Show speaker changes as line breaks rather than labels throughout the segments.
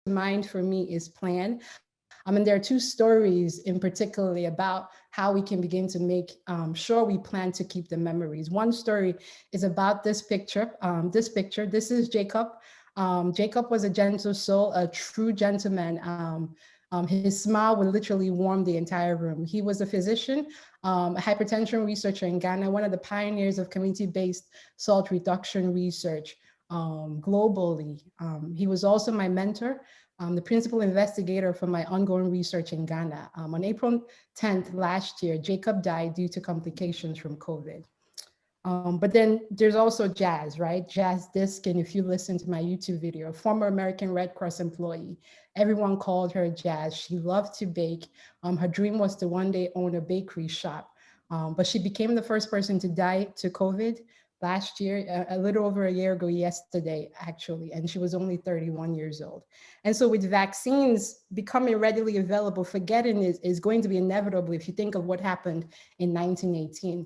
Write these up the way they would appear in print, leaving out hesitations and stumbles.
mind for me is plan. And there are two stories in particularly about how we can begin to make sure we plan to keep the memories. One story is about this picture. This is Jacob. Jacob was a gentle soul, a true gentleman. His smile would literally warm the entire room. He was a physician, a hypertension researcher in Ghana, one of the pioneers of community-based salt reduction research globally. He was also my mentor, the principal investigator for my ongoing research in Ghana. On April 10th last year, Jacob died due to complications from COVID. But then there's also Jazz, right? Jazz Diskin, if you listen to my YouTube video, former American Red Cross employee. Everyone called her Jazz. She loved to bake. Her dream was to one day own a bakery shop. But she became the first person to die to COVID last year, a little over a year ago yesterday, actually, and she was only 31 years old. And so with vaccines becoming readily available, forgetting is going to be inevitable if you think of what happened in 1918.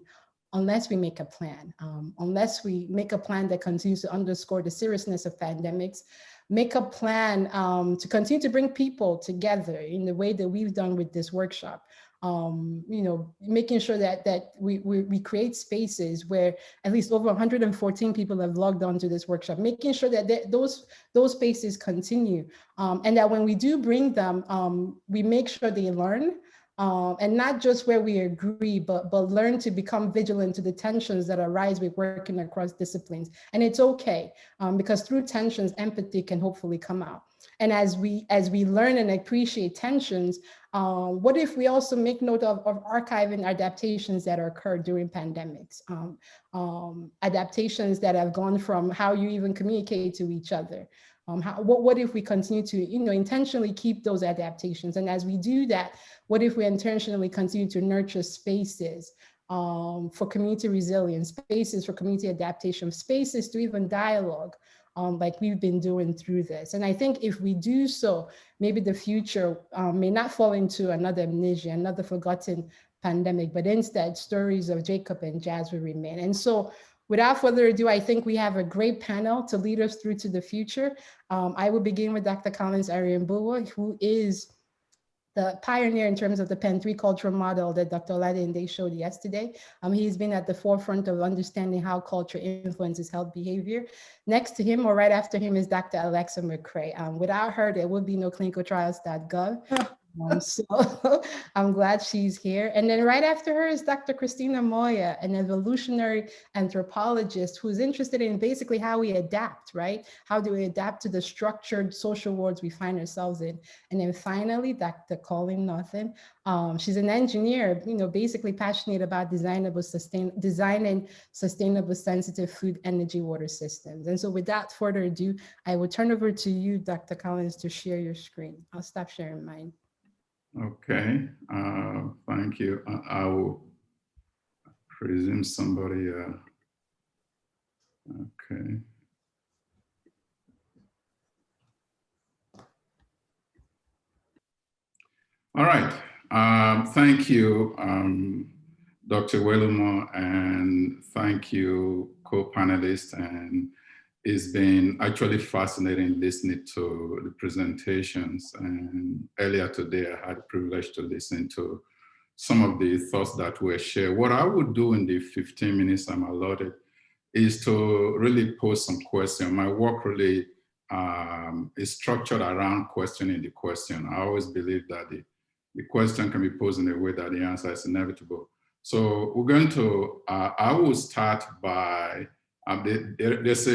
Unless we make a plan, unless we make a plan that continues to underscore the seriousness of pandemics, make a plan to continue to bring people together in the way that we've done with this workshop. Making sure that we create spaces where at least over 114 people have logged on to this workshop, making sure that those spaces continue, and that when we do bring them, we make sure they learn. And not just where we agree, but learn to become vigilant to the tensions that arise with working across disciplines. And it's okay, because through tensions, empathy can hopefully come out. And as we learn and appreciate tensions, what if we also make note of archiving adaptations that occurred during pandemics, adaptations that have gone from how you even communicate to each other. What if we continue to, intentionally keep those adaptations? And as we do that, what if we intentionally continue to nurture spaces for community resilience, spaces for community adaptation, spaces to even dialogue, like we've been doing through this? And I think if we do so, maybe the future may not fall into another amnesia, another forgotten pandemic, but instead stories of Jacob and Jazz will remain. And so without further ado, I think we have a great panel to lead us through to the future. I will begin with Dr. Collins Ariambua, who is the pioneer in terms of the Pen 3 cultural model that Dr. Oladinde showed yesterday. He's been at the forefront of understanding how culture influences health behavior. Next to him, or right after him, is Dr. Alexa McCrae. Without her, there would be no clinicaltrials.gov. So I'm glad she's here. And then right after her is Dr. Christina Moya, an evolutionary anthropologist who's interested in basically how we adapt, right? How do we adapt to the structured social worlds we find ourselves in? And then finally, Dr. Colleen Norton. She's an engineer, basically passionate about designing sustainable, sensitive food, energy, water systems. And so without further ado, I will turn over to you, Dr. Collins, to share your screen. I'll stop sharing mine.
Okay, thank you. I will presume somebody, okay. All right, thank you, Dr. Welumo, and thank you, co-panelists. And it's been actually fascinating listening to the presentations. And earlier today, I had the privilege to listen to some of the thoughts that were shared. What I would do in the 15 minutes I'm allotted is to really pose some questions. My work really is structured around questioning the question. I always believe that the question can be posed in a way that the answer is inevitable. So we're going to, I will start by, there's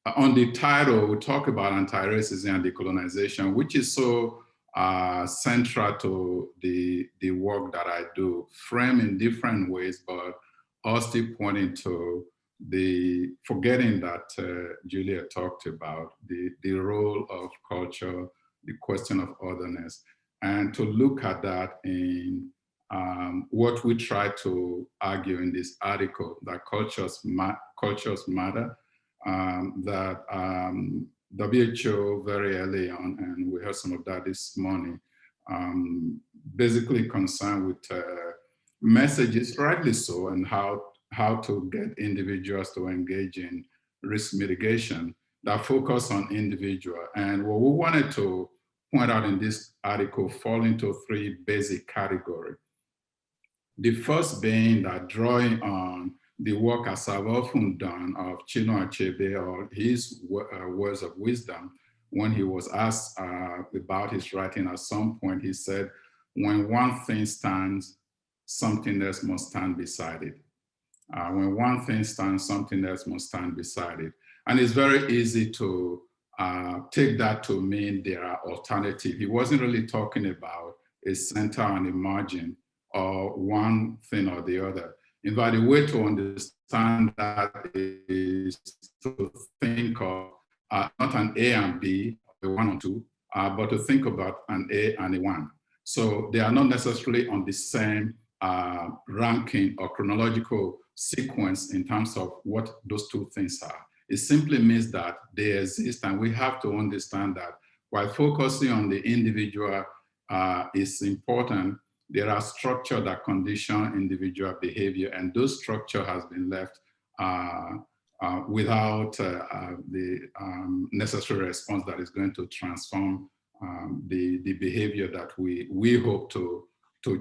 on the title, we talk about anti-racism and decolonization, which is so central to the work that I do, framed in different ways, but all still pointing to the forgetting that Julia talked about, the role of culture, the question of otherness, and to look at that in what we try to argue in this article, that cultures matter, that WHO very early on, and we heard some of that this morning, basically concerned with messages, rightly so, and how to get individuals to engage in risk mitigation. that focus on individual. And what we wanted to point out in this article fall into three basic categories. The first being that drawing on the work, as I've often done, of Chinua Achebe, or his words of wisdom. When he was asked about his writing at some point, he said, when one thing stands, something else must stand beside it. When one thing stands, something else must stand beside it. And it's very easy to take that to mean there are alternatives. He wasn't really talking about a center and a margin, or one thing or the other. In fact, the way to understand that is to think of not an A and B, a 1 and 2, but to think about an A and a 1. So they are not necessarily on the same ranking or chronological sequence in terms of what those two things are. It simply means that they exist, and we have to understand that while focusing on the individual is important, there are structures that condition individual behavior, and those structure has been left without the necessary response that is going to transform the behavior that we hope to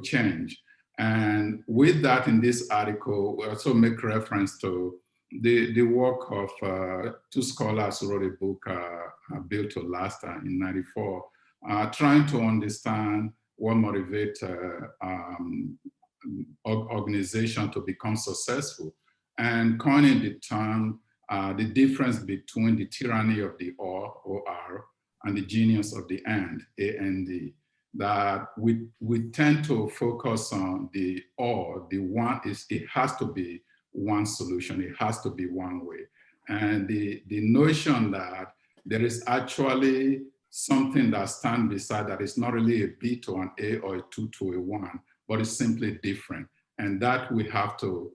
change. And with that, in this article, we also make reference to the work of two scholars who wrote a book, Built to Last, in '94, trying to understand what motivates organization to become successful, and coining the term, the difference between the tyranny of the OR, and the genius of the AND, AND. That we tend to focus on the or, the one is, it has to be one solution, it has to be one way. And the notion that there is actually something that stands beside that is not really a B to an A or a 2 to a 1, but it's simply different. And that we have to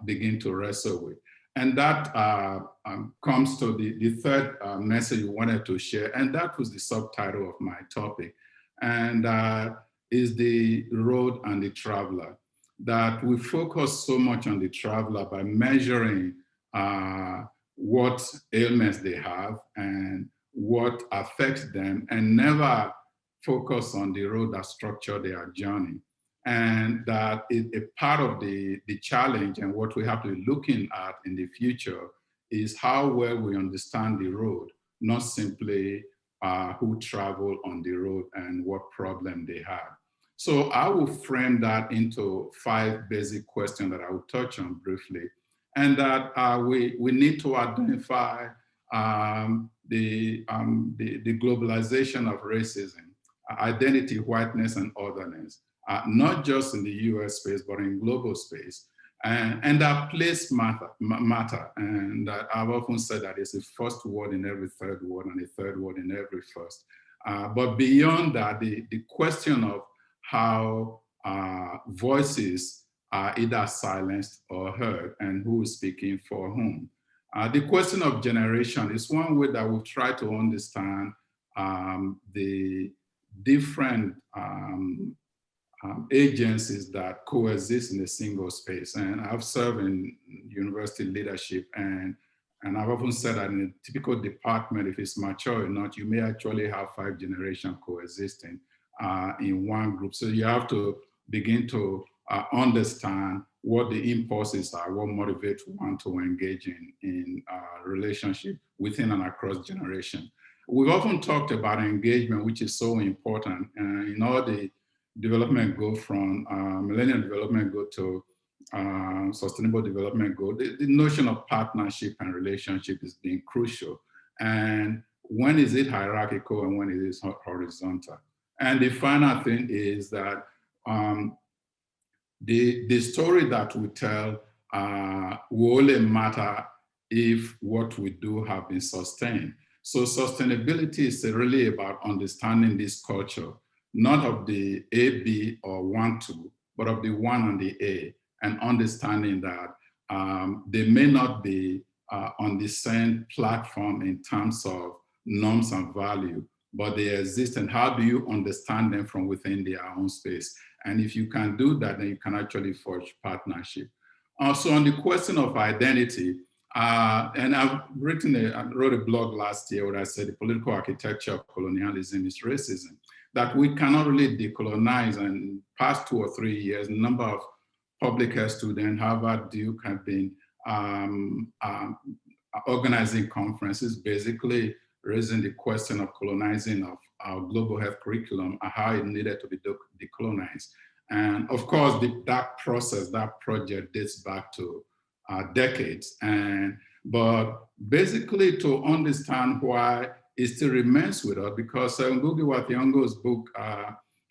begin to wrestle with. And that comes to the third message we wanted to share, and that was the subtitle of my topic. And is the road and the traveler. That we focus so much on the traveler by measuring what ailments they have and what affects them, and never focus on the road that structure their journey. And that is a part of the challenge, and what we have to be looking at in the future is how well we understand the road, not simply who travel on the road and what problem they have. So I will frame that into 5 basic questions that I will touch on briefly, and that we need to identify the globalization of racism, identity, whiteness, and otherness, not just in the US space, but in global space. And that place matter. And I've often said that it's a first word in every third word and a third word in every first. But beyond that, the question of how voices are either silenced or heard, and who is speaking for whom. The question of generation is one way that we've tried to understand the different agencies that coexist in a single space. And I've served in university leadership, and I've often said that in a typical department, if it's mature enough, you may actually have 5 generations coexisting in one group. So you have to begin to understand what the impulses are, what motivates one to engage in relationship within and across generation. We've often talked about engagement, which is so important. In all the development goal from Millennium Development Goal to Sustainable Development Goal, the notion of partnership and relationship is being crucial. And when is it hierarchical and when it is horizontal? And the final thing is that the story that we tell will only matter if what we do have been sustained. So sustainability is really about understanding this culture, not of the A, B, or 1, 2, but of the 1 and the A, and understanding that they may not be on the same platform in terms of norms and value, but they exist, and how do you understand them from within their own space? And if you can do that, then you can actually forge partnership. Also, on the question of identity, And I wrote a blog last year where I said the political architecture of colonialism is racism, that we cannot really decolonize. And past 2 or 3 years, a number of public health students, Harvard, Duke, have been organizing conferences, basically raising the question of colonizing of our global health curriculum and how it needed to be decolonized. And of course, that process, that project dates back to decades. But basically to understand why it still remains with us, because Ngugi wa Thiong'o's book,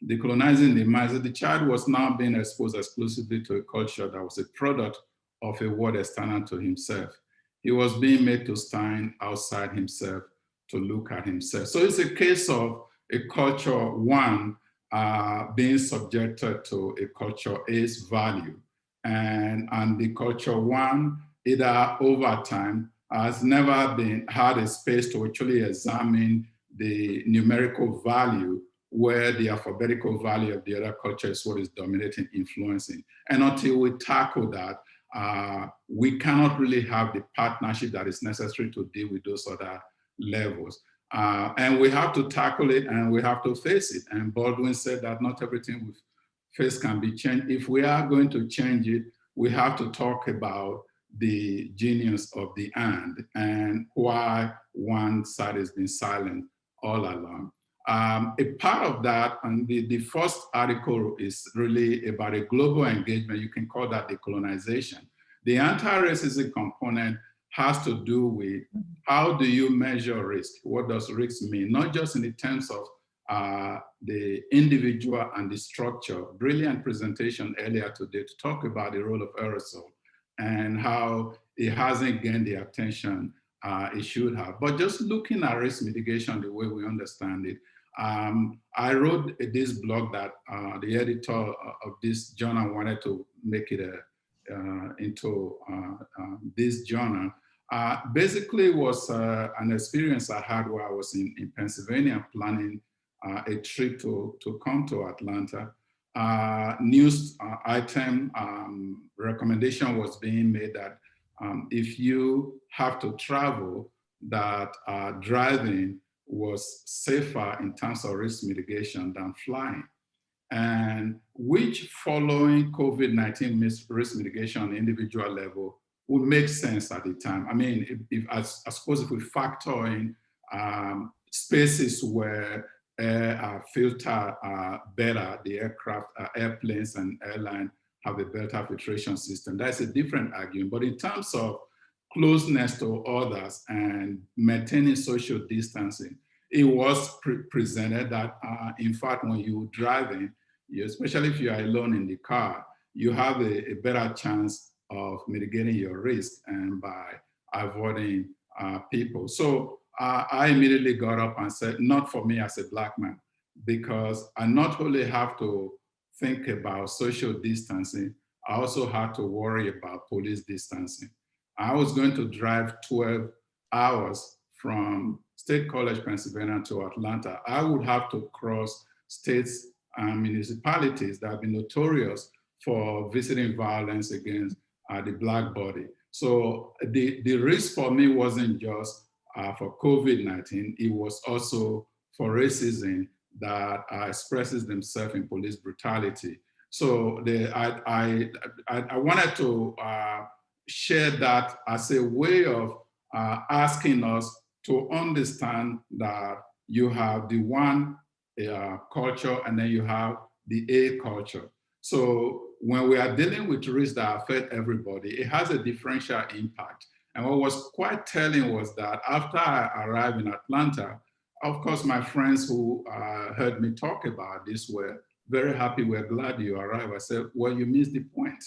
Decolonizing the Mind, the child was now being exposed exclusively to a culture that was a product of a world external to himself. He was being made to stand outside himself, to look at himself. So it's a case of a culture, one, being subjected to a culture A's value. And the culture one, either over time, has never had a space to actually examine the numerical value where the alphabetical value of the other culture is what is dominating, influencing. And until we tackle that, we cannot really have the partnership that is necessary to deal with those other levels. And we have to tackle it and we have to face it. And Baldwin said that not everything we face can be changed. If we are going to change it, we have to talk about the genius of the and why one side has been silent all along. A part of that, and the first article is really about a global engagement. You can call that decolonization. The anti-racism component has to do with how do you measure risk? What does risk mean? Not just in the terms of the individual and the structure. Brilliant presentation earlier today to talk about the role of aerosol and how it hasn't gained the attention it should have. But just looking at risk mitigation the way we understand it, I wrote this blog that the editor of this journal wanted to make it into this journal. Basically was an experience I had where I was in Pennsylvania planning a trip to come to Atlanta. News item recommendation was being made that if you have to travel, that driving was safer in terms of risk mitigation than flying. And which following COVID-19 risk mitigation on the individual level would make sense at the time. I mean, I suppose if we factor in spaces where air filter better, the aircraft, airplanes and airline have a better filtration system, that's a different argument. But in terms of closeness to others and maintaining social distancing, it was presented that, in fact, when you're driving, especially if you are alone in the car, you have a better chance of mitigating your risk and by avoiding people. So I immediately got up and said, not for me as a Black man, because I not only have to think about social distancing, I also had to worry about police distancing. I was going to drive 12 hours from State College, Pennsylvania to Atlanta. I would have to cross states and municipalities that have been notorious for visiting violence against the Black body. So the risk for me wasn't just for COVID-19, it was also for racism that expresses themselves in police brutality. So I wanted to share that as a way of asking us to understand that you have the one culture and then you have the A culture. So when we are dealing with risks that affect everybody, it has a differential impact. And what was quite telling was that after I arrived in Atlanta, of course, my friends who heard me talk about this were very happy, we're glad you arrived. I said, well, you missed the point.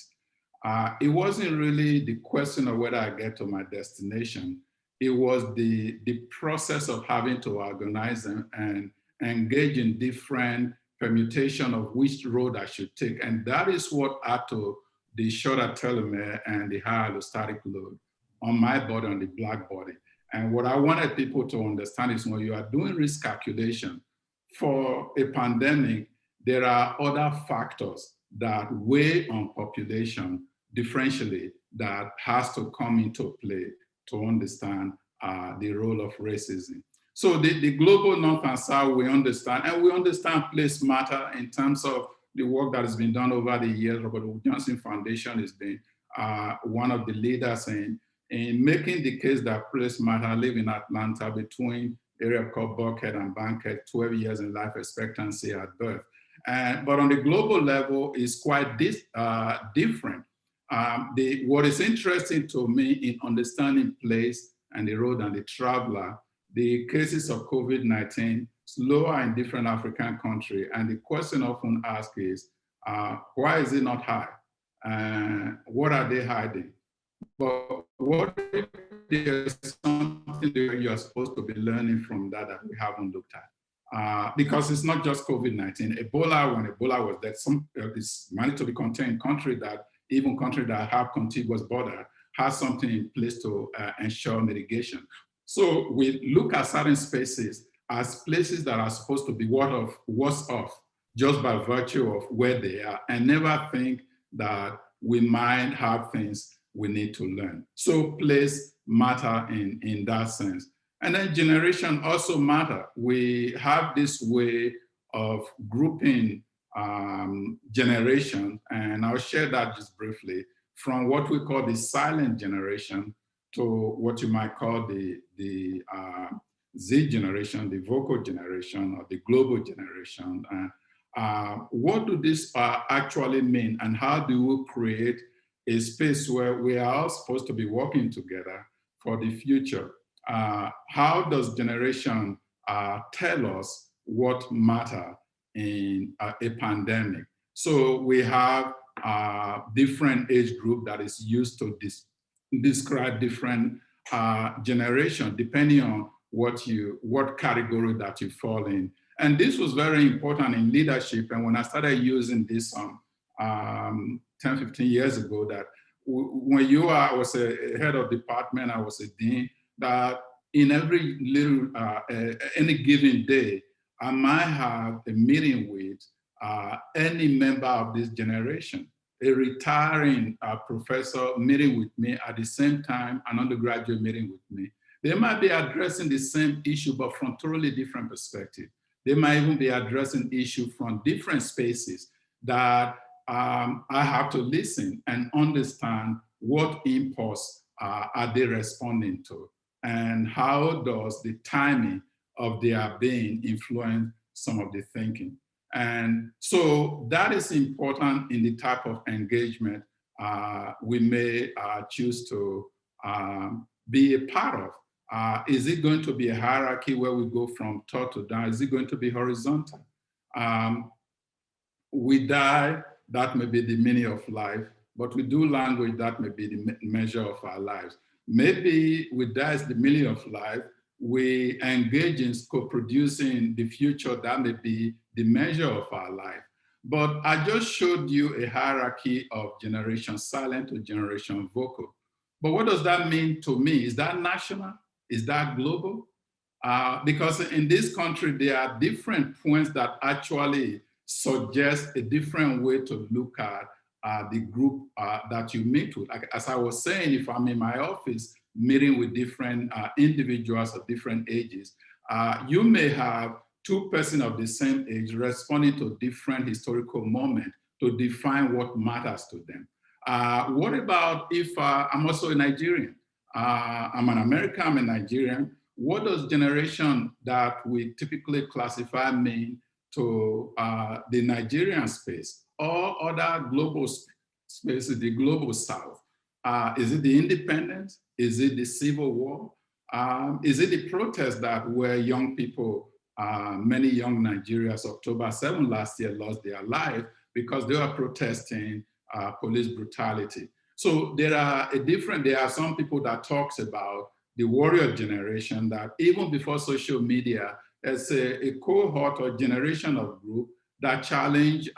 It wasn't really the question of whether I get to my destination. It was the process of having to organize and engage in different permutation of which road I should take. And that is what added to the shorter telomere and the higher allostatic load on my body, on the Black body. And what I wanted people to understand is when you are doing risk calculation for a pandemic, there are other factors that weigh on population differentially that has to come into play. to understand the role of racism. So the global North and South, we understand, and we understand place matter in terms of the work that has been done over the years. Robert Wood Johnson Foundation has been one of the leaders in making the case that place matter. I live in Atlanta between area called Buckhead and Bankhead, 12 years in life expectancy at birth. But on the global level, it's quite different. What is interesting to me in understanding place and the road and the traveler, the cases of COVID-19 is lower in different African countries. And the question often asked is, why is it not high? What are they hiding? But what if there's something that you're supposed to be learning from that we haven't looked at? Because it's not just COVID-19. Ebola, when Ebola was there, it's managed to be contained in countries that have contiguous border has something in place to ensure mitigation. So we look at certain spaces as places that are supposed to be worse off just by virtue of where they are, and never think that we might have things we need to learn. So place matter in that sense. And then generation also matter. We have this way of grouping generation, and I'll share that just briefly, from what we call the silent generation to what you might call the Z generation, the vocal generation, or the global generation. What do this actually mean, and how do we create a space where we are all supposed to be working together for the future? How does generation tell us what matter in a pandemic? So we have different age group that is used to describe different generation, depending on what category that you fall in. And this was very important in leadership. And when I started using this 10, 15 years ago, that when I was a head of department, I was a dean, that in every little, any given day, I might have a meeting with any member of this generation. A retiring professor meeting with me at the same time, an undergraduate meeting with me. They might be addressing the same issue, but from totally different perspective. They might even be addressing issue from different spaces that I have to listen and understand what impulse are they responding to, and how does the timing of their being influence some of the thinking. And so that is important in the type of engagement we may choose to be a part of. Is it going to be a hierarchy where we go from top to down? Is it going to be horizontal? We die, that may be the meaning of life, but we do language, that may be the measure of our lives. Maybe we die is the meaning of life, we engage in co-producing the future, that may be the measure of our life. But I just showed you a hierarchy of generation silent to generation vocal. But what does that mean to me? Is that national? Is that global? Because in this country, there are different points that actually suggest a different way to look at the group that you meet with. Like, as I was saying, if I'm in my office meeting with different individuals of different ages, you may have two persons of the same age responding to different historical moments to define what matters to them. What about if I'm also a Nigerian? I'm an American, I'm a Nigerian. What does generation that we typically classify mean to the Nigerian space or other global spaces, the global South? Is it the independence? Is it the Civil War? Is it the protest that where young people, many young Nigerians, October 7 last year lost their life because they were protesting police brutality? So there are some people that talks about the warrior generation, that even before social media, there's a cohort or generation of group that challenge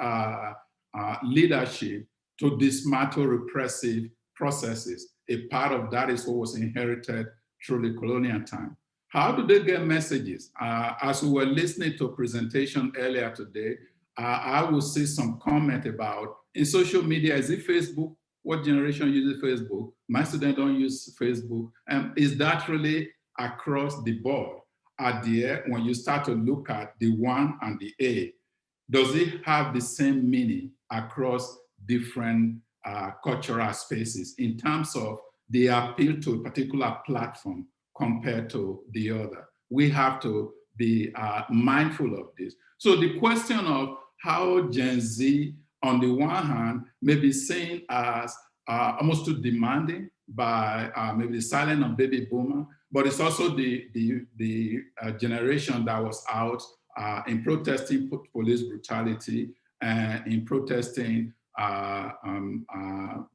leadership to dismantle repressive processes. A part of that is what was inherited through the colonial time. How do they get messages? As we were listening to a presentation earlier today, I will see some comment about in social media, is it Facebook? what generation uses Facebook? My students don't use Facebook. And is that really across the board? At the end, when you start to look at the 1 and the A, does it have the same meaning across different cultural spaces in terms of the appeal to a particular platform compared to the other? We have to be mindful of this. So the question of how Gen Z, on the one hand, may be seen as almost too demanding by maybe the silent and baby boomer, but it's also the generation that was out in protesting police brutality and in protesting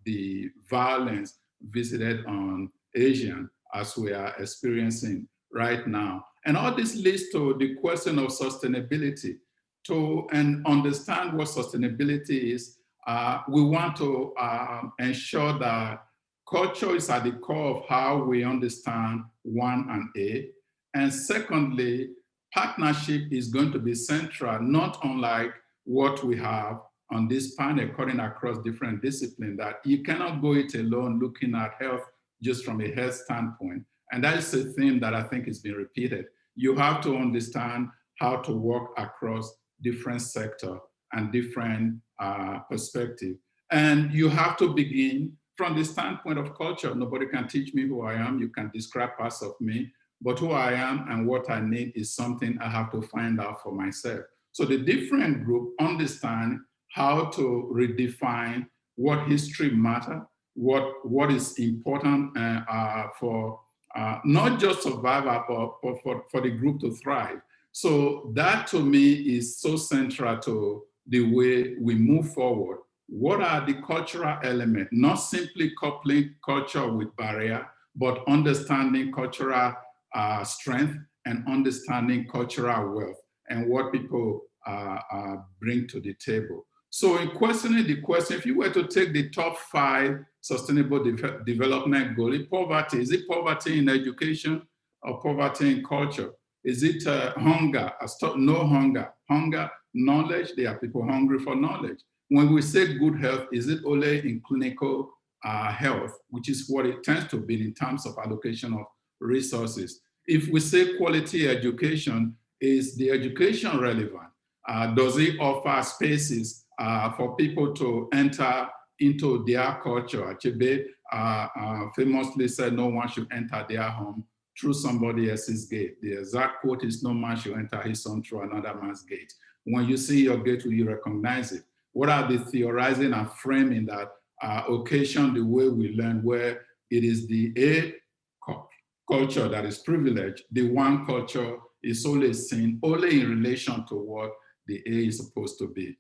the violence visited on Asians as we are experiencing right now. And all this leads to the question of sustainability. To understand what sustainability is, we want to ensure that culture is at the core of how we understand 1 and A. And secondly, partnership is going to be central, not unlike what we have on this panel cutting across different disciplines, that you cannot go it alone looking at health just from a health standpoint. And that is a theme that I think is being repeated. You have to understand how to work across different sectors and different perspectives. And you have to begin from the standpoint of culture. Nobody can teach me who I am. You can describe parts of me, but who I am and what I need is something I have to find out for myself. So the different group understand how to redefine what history matters, what is important for not just survival, but for the group to thrive. So that to me is so central to the way we move forward. What are the cultural elements? Not simply coupling culture with barrier, but understanding cultural strength and understanding cultural wealth and what people bring to the table. So in questioning the question, if you were to take the top 5 sustainable development goals, is it poverty in education or poverty in culture? Is it hunger? No hunger. Hunger, knowledge, there are people hungry for knowledge. When we say good health, is it only in clinical health, which is what it tends to be in terms of allocation of resources? If we say quality education, is the education relevant? Does it offer spaces for people to enter into their culture? Achebe famously said, no one should enter their home through somebody else's gate. The exact quote is, no man should enter his home through another man's gate. When you see your gate, will you recognize it? What are the theorizing and framing that occasion the way we learn, where it is the A culture that is privileged, the 1 culture is only seen only in relation to what the A is supposed to be.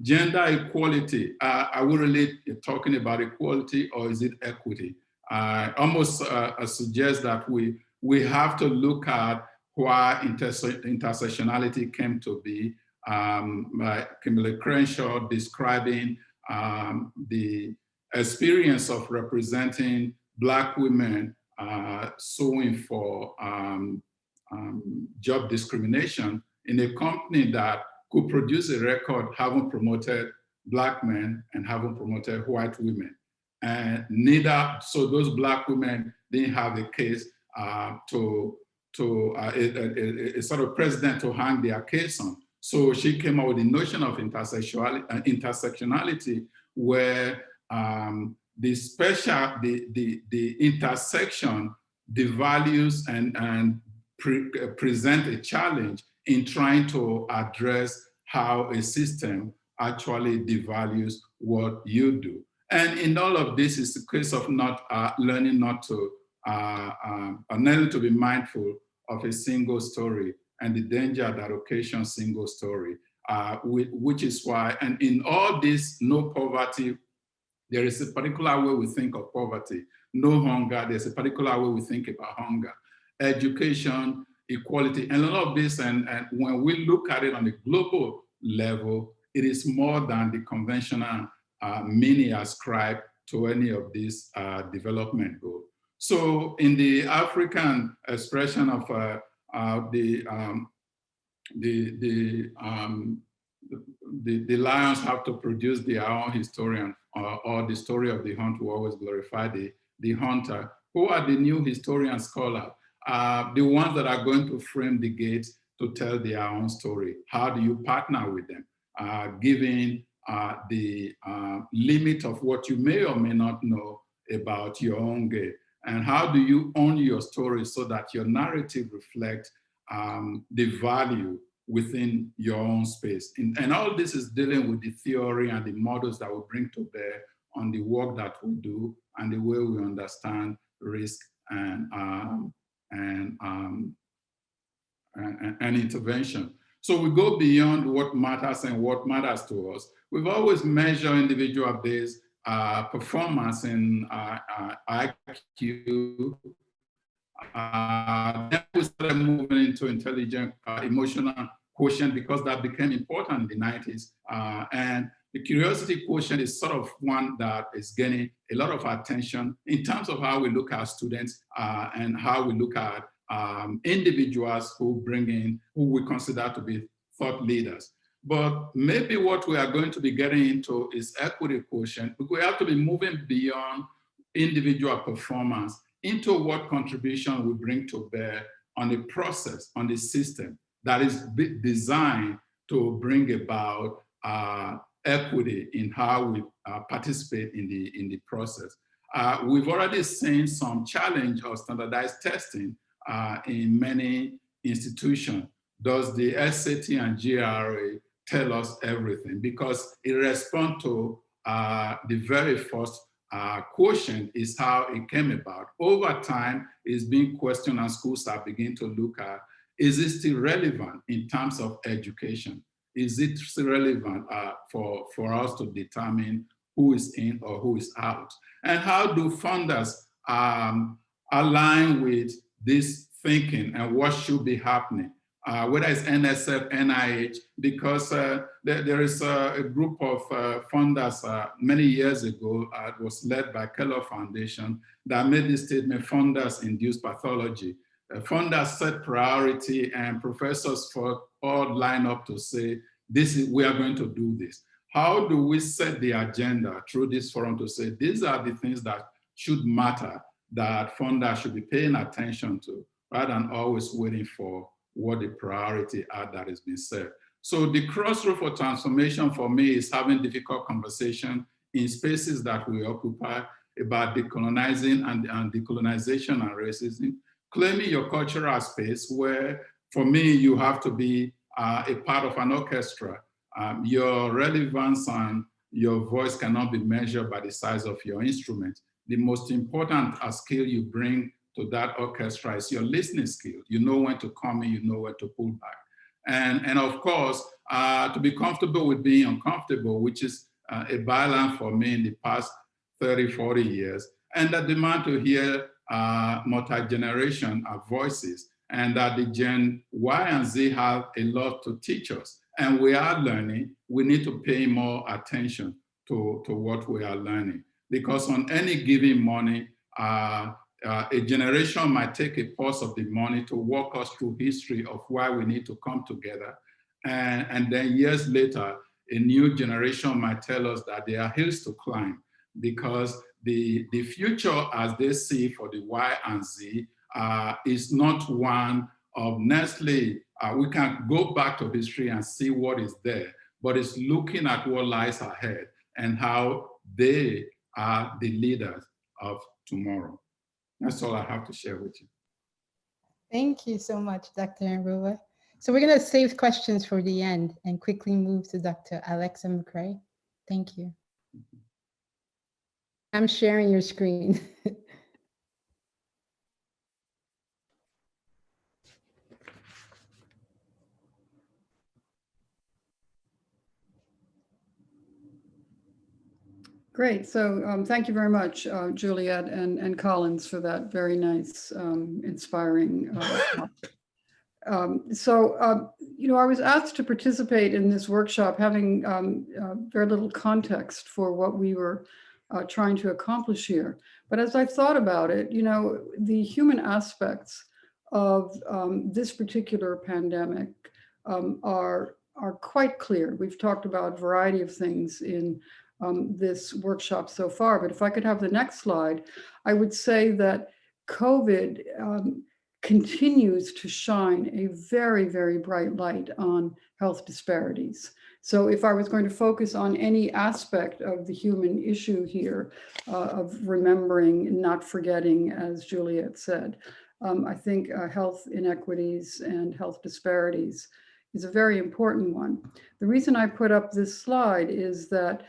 Gender equality, are we really talking about equality or is it equity? Almost suggest that we have to look at why intersectionality came to be. Kimberly Crenshaw describing the experience of representing Black women suing for job discrimination in a company that could produce a record having promoted Black men and having promoted white women. And so those Black women didn't have a case a sort of president to hang their case on. So she came up with the notion of intersectionality, where the intersection devalues and present a challenge in trying to address how a system actually devalues what you do. And in all of this is a case of learning to be mindful of a single story and the danger that occasions single story, which is why, and in all this, no poverty, there is a particular way we think of poverty. No hunger, there's a particular way we think about hunger. Education, equality, and all of this, and when we look at it on a global level, it is more than the conventional meaning ascribed to any of these development goals. So in the African expression of the lions have to produce their own historian or the story of the hunt will always glorify the hunter. Who are the new historian scholars? The ones that are going to frame the gates to tell their own story. How do you partner with them? Given the limit of what you may or may not know about your own gate. And how do you own your story so that your narrative reflects the value within your own space? And all this is dealing with the theory and the models that we bring to bear on the work that we do and the way we understand risk and intervention. So we go beyond what matters and what matters to us. We've always measured individual-based performance in IQ. Then we started moving into intelligent emotional quotient because that became important in the 90s. And the curiosity quotient is sort of one that is getting a lot of attention in terms of how we look at students and how we look at individuals who bring in, who we consider to be thought leaders. But maybe what we are going to be getting into is equity quotient. We have to be moving beyond individual performance into what contribution we bring to bear on the process, on the system that is designed to bring about equity in how we participate in the process. We've already seen some challenge of standardized testing in many institutions. Does the SAT and GRE tell us everything? Because it responds to the very first quotient is how it came about. Over time, it's being questioned and schools are beginning to look at, is it still relevant in terms of education? Is it still relevant for us to determine who is in or who is out? And how do funders align with this thinking and what should be happening? Whether it's NSF, NIH, because there is a group of funders many years ago, it was led by Kellogg Foundation, that made this statement: funders induce pathology. Funders set priority, and professors for all line up to say, we are going to do this. How do we set the agenda through this forum to say, these are the things that should matter, that funders should be paying attention to, rather than always waiting for what the priority are that has been set. So the crossroad for transformation for me is having difficult conversation in spaces that we occupy about decolonizing and decolonization and racism, claiming your cultural space where, for me, you have to be a part of an orchestra. Your relevance and your voice cannot be measured by the size of your instrument. The most important skill you bring to that orchestra is your listening skill. You know when to come in, you know when to pull back. And of course, to be comfortable with being uncomfortable, which is a byline for me in the past 30, 40 years, and the demand to hear multi-generation voices, and that the Gen Y and Z have a lot to teach us. And we are learning. We need to pay more attention to what we are learning. Because on any given morning, a generation might take a pause of the money to walk us through history of why we need to come together. And then years later, a new generation might tell us that there are hills to climb, because the future as they see for the Y and Z is not one of necessarily, we can go back to history and see what is there, but it's looking at what lies ahead and how they are the leaders of tomorrow. That's all I have to share with you.
Thank you so much, Dr. Nruba. So we're going to save questions for the end and quickly move to Dr. Alexa McRae. Thank you. I'm sharing your screen.
Great. So thank you very much, Juliet and Collins, for that very nice, inspiring talk. You know, I was asked to participate in this workshop having very little context for what we were trying to accomplish here. But as I've thought about it, you know, the human aspects of this particular pandemic are quite clear. We've talked about a variety of things in this workshop so far. But if I could have the next slide, I would say that COVID continues to shine a very, very bright light on health disparities. So if I was going to focus on any aspect of the human issue here, of remembering and not forgetting, as Juliet said, I think health inequities and health disparities is a very important one. The reason I put up this slide is that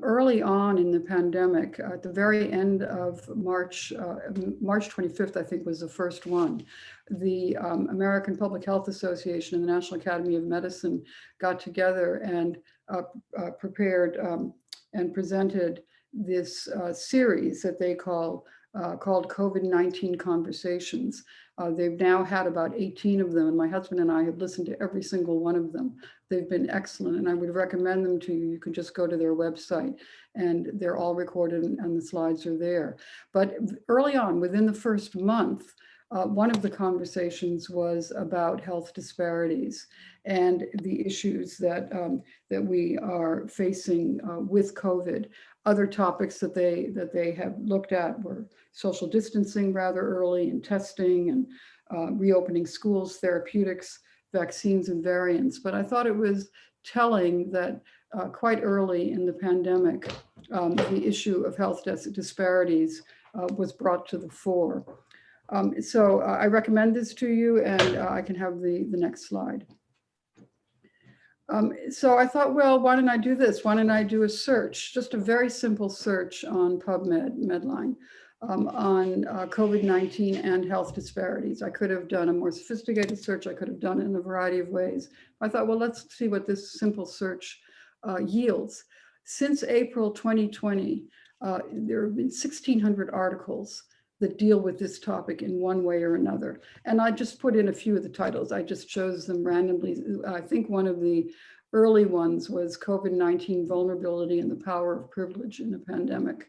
early on in the pandemic, at the very end of March 25th, I think was the first one, the American Public Health Association and the National Academy of Medicine got together and prepared and presented this series that they called COVID-19 Conversations. They've now had about 18 of them, and my husband and I have listened to every single one of them. They've been excellent, and I would recommend them to you. You can just go to their website, and they're all recorded, and the slides are there. But early on, within the first month, one of the conversations was about health disparities and the issues that we are facing with COVID. Other topics that they have looked at were social distancing rather early, and testing, and reopening schools, therapeutics, vaccines, and variants. But I thought it was telling that quite early in the pandemic, the issue of health disparities was brought to the fore. So I recommend this to you, and I can have the next slide. So I thought, well, why don't I do this? Why don't I do a search, just a very simple search on PubMed, Medline, on COVID-19 and health disparities. I could have done a more sophisticated search. I could have done it in a variety of ways. I thought, well, let's see what this simple search yields. Since April 2020, there have been 1,600 articles that deal with this topic in one way or another. And I just put in a few of the titles. I just chose them randomly. I think one of the early ones was COVID-19 Vulnerability and the Power of Privilege in the Pandemic.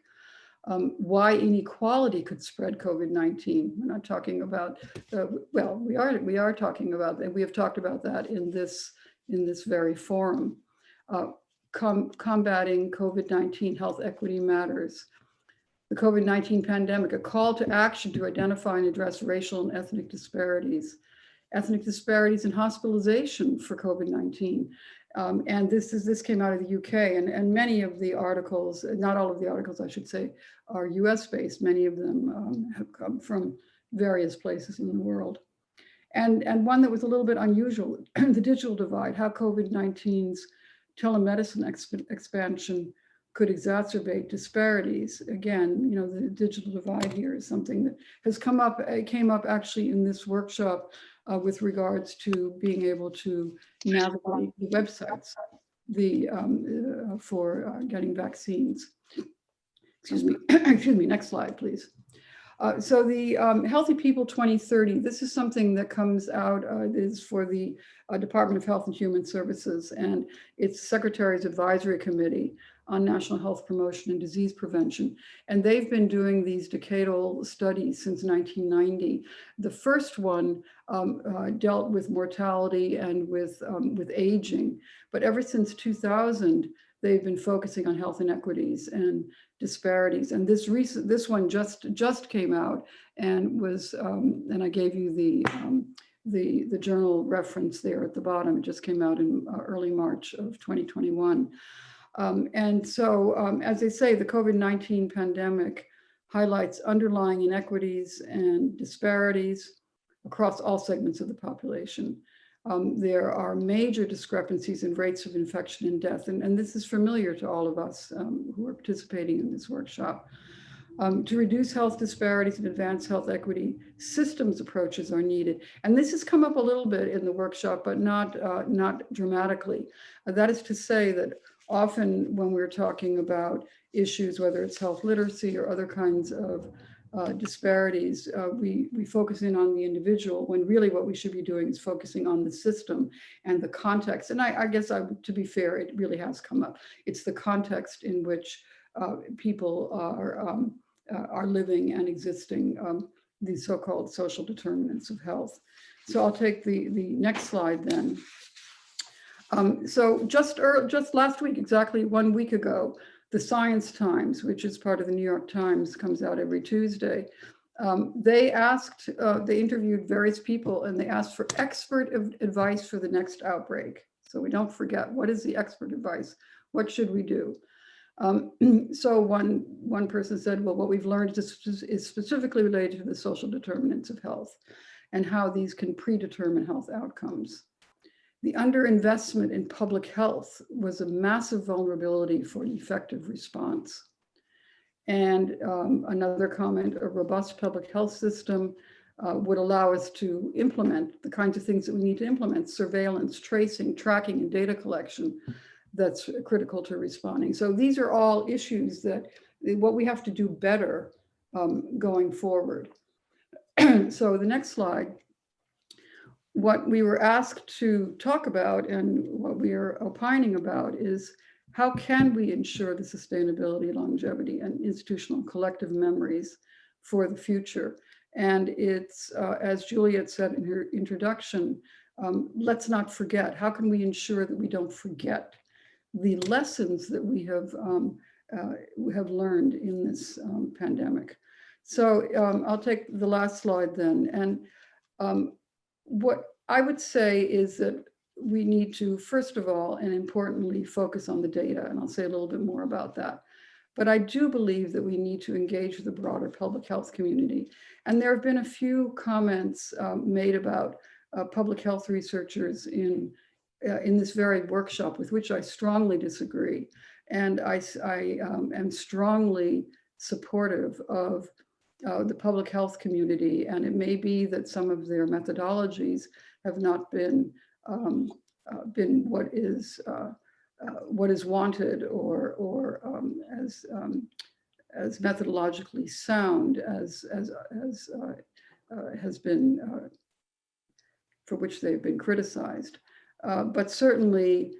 Why inequality could spread COVID-19. We're not talking about, well, we are talking about that. We have talked about that in this very forum. Combating COVID-19 Health Equity Matters. The COVID-19 pandemic, a call to action to identify and address racial and ethnic disparities in hospitalization for COVID-19. And this came out of the UK, and many of the articles, not all of the articles, I should say, are US based. Many of them have come from various places in the world. And one that was a little bit unusual, the digital divide, how COVID-19's telemedicine expansion could exacerbate disparities. Again, you know, the digital divide here is something that has come up, it came up actually in this workshop with regards to being able to navigate the websites for getting vaccines. Excuse me, excuse me, next slide, please. So the Healthy People 2030, this is something that comes out, is for the Department of Health and Human Services and its Secretary's Advisory Committee on National Health Promotion and Disease Prevention. And they've been doing these decadal studies since 1990. The first one dealt with mortality and with aging, but ever since 2000, they've been focusing on health inequities and disparities. And this one just came out and was, and I gave you the journal reference there at the bottom. It just came out in early March of 2021. And so, as they say, the COVID-19 pandemic highlights underlying inequities and disparities across all segments of the population. There are major discrepancies in rates of infection and death, and this is familiar to all of us who are participating in this workshop. To reduce health disparities and advance health equity, systems approaches are needed. And this has come up a little bit in the workshop, but not dramatically. That is to say that often when we're talking about issues, whether it's health literacy or other kinds of disparities, we focus in on the individual when really what we should be doing is focusing on the system and the context. And I guess to be fair, it really has come up. It's the context in which people are living and existing, these so-called social determinants of health. So I'll take the next slide then. So just last week, exactly 1 week ago, The Science Times, which is part of the New York Times, comes out every Tuesday. They interviewed various people and they asked for expert advice for the next outbreak. So we don't forget, what is the expert advice? What should we do? So one person said, well, what we've learned is specifically related to the social determinants of health and how these can predetermine health outcomes. The underinvestment in public health was a massive vulnerability for an effective response. And another comment, a robust public health system would allow us to implement the kinds of things that we need to implement: surveillance, tracing, tracking, and data collection that's critical to responding. So these are all issues that what we have to do better going forward. So the next slide. What we were asked to talk about and what we are opining about is how can we ensure the sustainability, longevity, and institutional collective memories for the future? And it's, as Juliet said in her introduction, let's not forget. How can we ensure that we don't forget the lessons that we have learned in this pandemic? So I'll take the last slide then. And what I would say is that we need to, first of all, and importantly, focus on the data. And I'll say a little bit more about that. But I do believe that we need to engage the broader public health community. And there have been a few comments made about public health researchers in this very workshop, with which I strongly disagree. And I am strongly supportive of the public health community, and it may be that some of their methodologies have not been what is wanted or as methodologically sound as has been for which they've been criticized. But certainly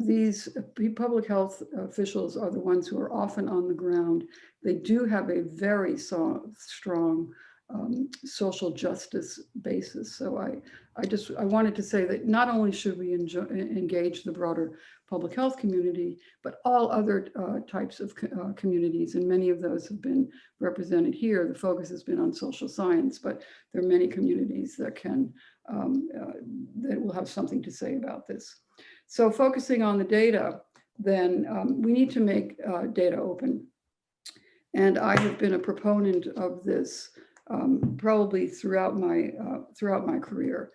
these public health officials are the ones who are often on the ground. They do have a very strong social justice basis. So I wanted to say that not only should we engage the broader public health community, but all other types of communities, and many of those have been represented here. The focus has been on social science, but there are many communities that that will have something to say about this. So focusing on the data, then we need to make data open. And I have been a proponent of this probably throughout my career.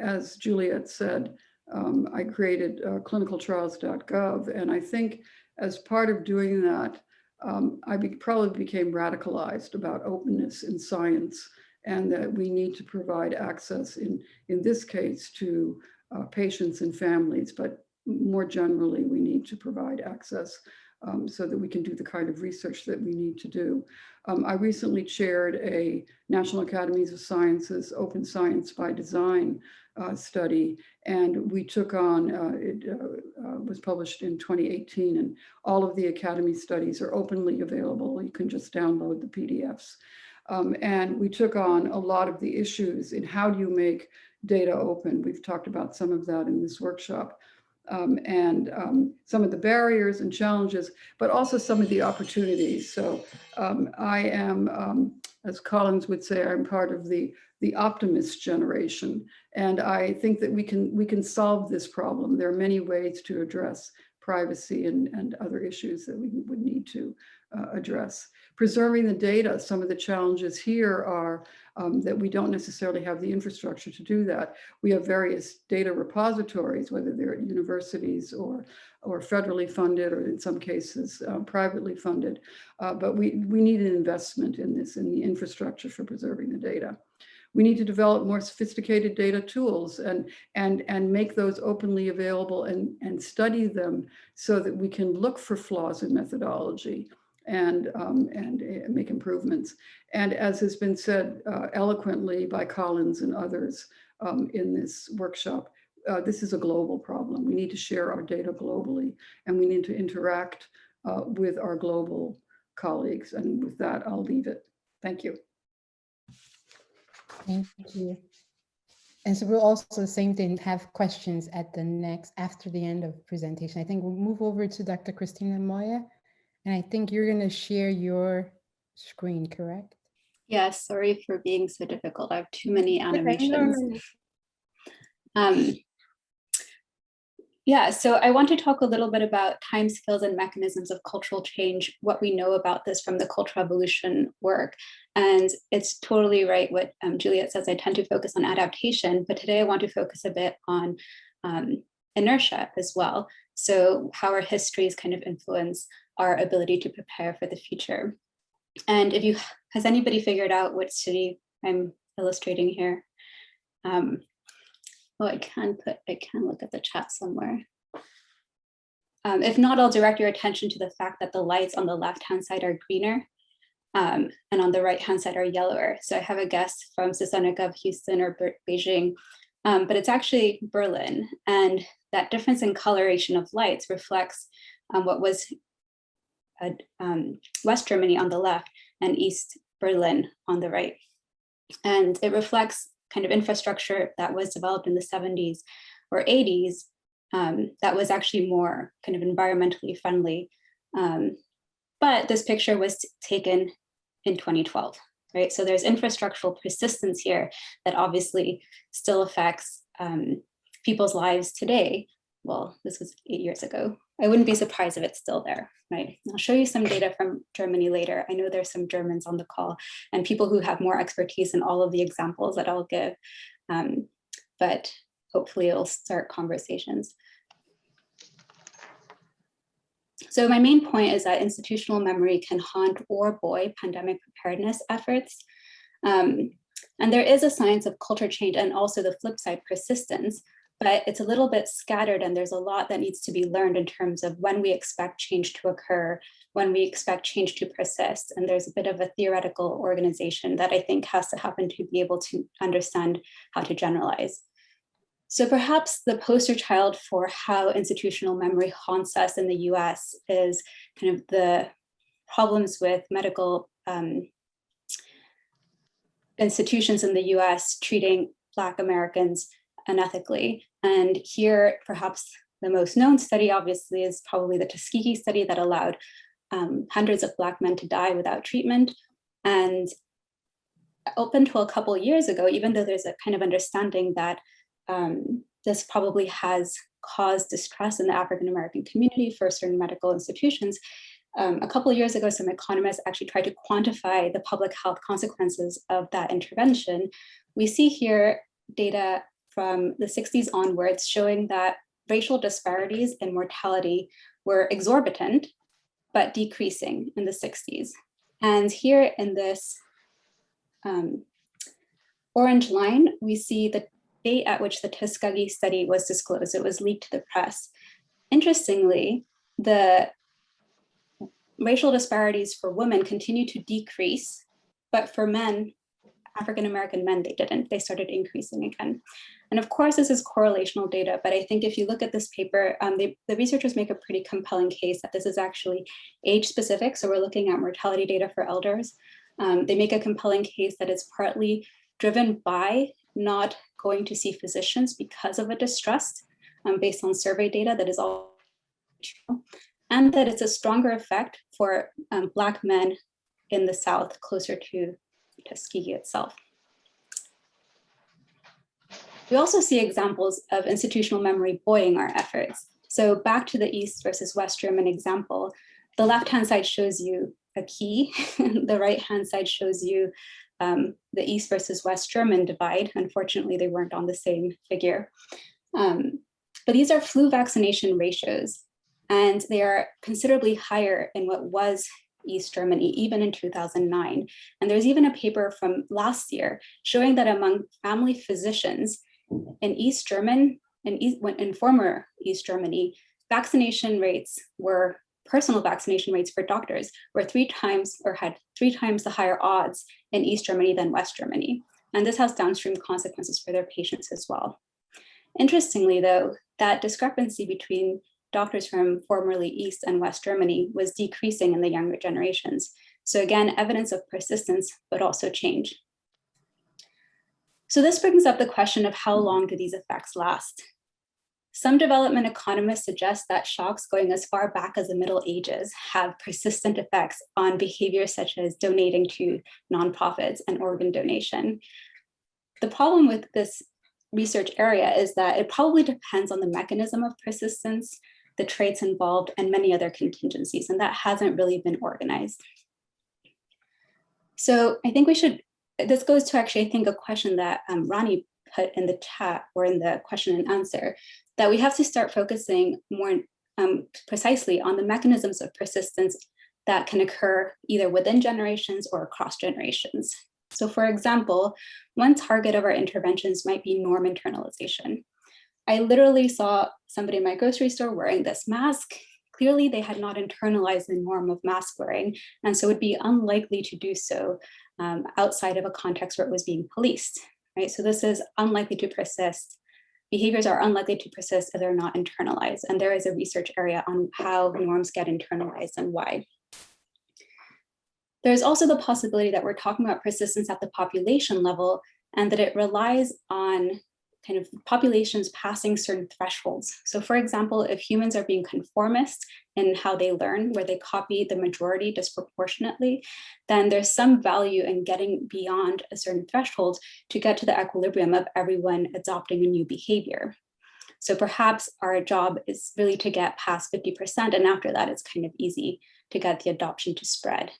As Juliet said, I created clinicaltrials.gov, and I think as part of doing that, I probably became radicalized about openness in science, and that we need to provide access in this case to patients and families, but more generally, we need to provide access so that we can do the kind of research that we need to do. I recently chaired a National Academies of Sciences Open Science by Design study, and we took on, it was published in 2018, and all of the Academy studies are openly available. You can just download the PDFs. And we took on a lot of the issues in how do you make data open. We've talked about some of that in this workshop. And some of the barriers and challenges, but also some of the opportunities. So I am, as Collins would say, I'm part of the optimist generation. And I think that we can solve this problem. There are many ways to address privacy and other issues that we would need to address. Preserving the data, some of the challenges here are that we don't necessarily have the infrastructure to do that. We have various data repositories, whether they're at universities or federally funded, or in some cases privately funded. But we need an investment in this, in the infrastructure for preserving the data. We need to develop more sophisticated data tools and make those openly available and study them so that we can look for flaws in methodology and make improvements. And as has been said eloquently by Collins and others in this workshop, this is a global problem. We need to share our data globally, and we need to interact with our global colleagues. And with that, I'll leave it. Thank you.
Thank you. And so we'll also, the same thing, have questions at after the end of presentation. I think we'll move over to Dr. Christina Moya, and I think you're going to share your screen, correct?
Yes, sorry for being so difficult. I have too many animations.
Okay, no.
Yeah, so I want to talk a little bit about timescales and mechanisms of cultural change, what we know about this from the cultural evolution work. And it's totally right what Juliet says, I tend to focus on adaptation, but today I want to focus a bit on inertia as well. So how our histories kind of influence our ability to prepare for the future. And has anybody figured out what city I'm illustrating here? Oh, I can look at the chat somewhere. If not, I'll direct your attention to the fact that the lights on the left-hand side are greener and on the right-hand side are yellower. So I have a guess from Susanna of Houston or Beijing, but it's actually Berlin. And that difference in coloration of lights reflects what was West Germany on the left and East Berlin on the right. And it reflects kind of infrastructure that was developed in the 70s or 80s that was actually more kind of environmentally friendly. But this picture was taken in 2012, right? So there's infrastructural persistence here that obviously still affects people's lives today. Well, this was 8 years ago. I wouldn't be surprised if it's still there, right? I'll show you some data from Germany later. I know there's some Germans on the call and people who have more expertise in all of the examples that I'll give, but hopefully it'll start conversations. So my main point is that institutional memory can haunt or buoy pandemic preparedness efforts. And there is a science of culture change and also the flip side, persistence, but it's a little bit scattered and there's a lot that needs to be learned in terms of when we expect change to occur, when we expect change to persist. And there's a bit of a theoretical organization that I think has to happen to be able to understand how to generalize. So perhaps the poster child for how institutional memory haunts us in the US is kind of the problems with medical institutions in the US treating Black Americans unethically. And here, perhaps the most known study, obviously, is probably the Tuskegee Study that allowed hundreds of Black men to die without treatment. And up until a couple of years ago, even though there's a kind of understanding that this probably has caused distress in the African-American community for certain medical institutions, a couple of years ago, some economists actually tried to quantify the public health consequences of that intervention. We see here data from the 60s onwards showing that racial disparities in mortality were exorbitant, but decreasing in the 60s. And here in this orange line, we see the date at which the Tuskegee study was disclosed. It was leaked to the press. Interestingly, the racial disparities for women continue to decrease, but for men, African-American men, they didn't. They started increasing again. And of course, this is correlational data, but I think if you look at this paper, the researchers make a pretty compelling case that this is actually age-specific. So we're looking at mortality data for elders. They make a compelling case that it's partly driven by not going to see physicians because of a distrust based on survey data that is all true, and that it's a stronger effect for Black men in the South, closer to Tuskegee itself. We also see examples of institutional memory buoying our efforts. So back to the East versus West German example, the left-hand side shows you a key, the right-hand side shows you the East versus West German divide. Unfortunately, they weren't on the same figure. But these are flu vaccination ratios, and they are considerably higher in what was East Germany, even in 2009. And there's even a paper from last year showing that among family physicians in East German, in former East Germany, vaccination rates were, personal vaccination rates for doctors were 3 times or had 3 times the higher odds in East Germany than West Germany. And this has downstream consequences for their patients as well. Interestingly, though, that discrepancy between doctors from formerly East and West Germany was decreasing in the younger generations. So again, evidence of persistence, but also change. So this brings up the question of how long do these effects last? Some development economists suggest that shocks going as far back as the Middle Ages have persistent effects on behaviors such as donating to nonprofits and organ donation. The problem with this research area is that it probably depends on the mechanism of persistence, the traits involved, and many other contingencies, and that hasn't really been organized. So I think this goes to actually, I think, a question that Ronnie put in the chat or in the question and answer, that we have to start focusing more precisely on the mechanisms of persistence that can occur either within generations or across generations. So for example, one target of our interventions might be norm internalization. I literally saw somebody in my grocery store wearing this mask. Clearly they had not internalized the norm of mask wearing, and so would be unlikely to do so outside of a context where it was being policed, right? So this is unlikely to persist. Behaviors are unlikely to persist if they're not internalized. And there is a research area on how norms get internalized and why. There's also the possibility that we're talking about persistence at the population level, and that it relies on kind of populations passing certain thresholds. So for example, if humans are being conformist in how they learn, where they copy the majority disproportionately, then there's some value in getting beyond a certain threshold to get to the equilibrium of everyone adopting a new behavior. So perhaps our job is really to get past 50%, and after that, it's kind of easy to get the adoption to spread.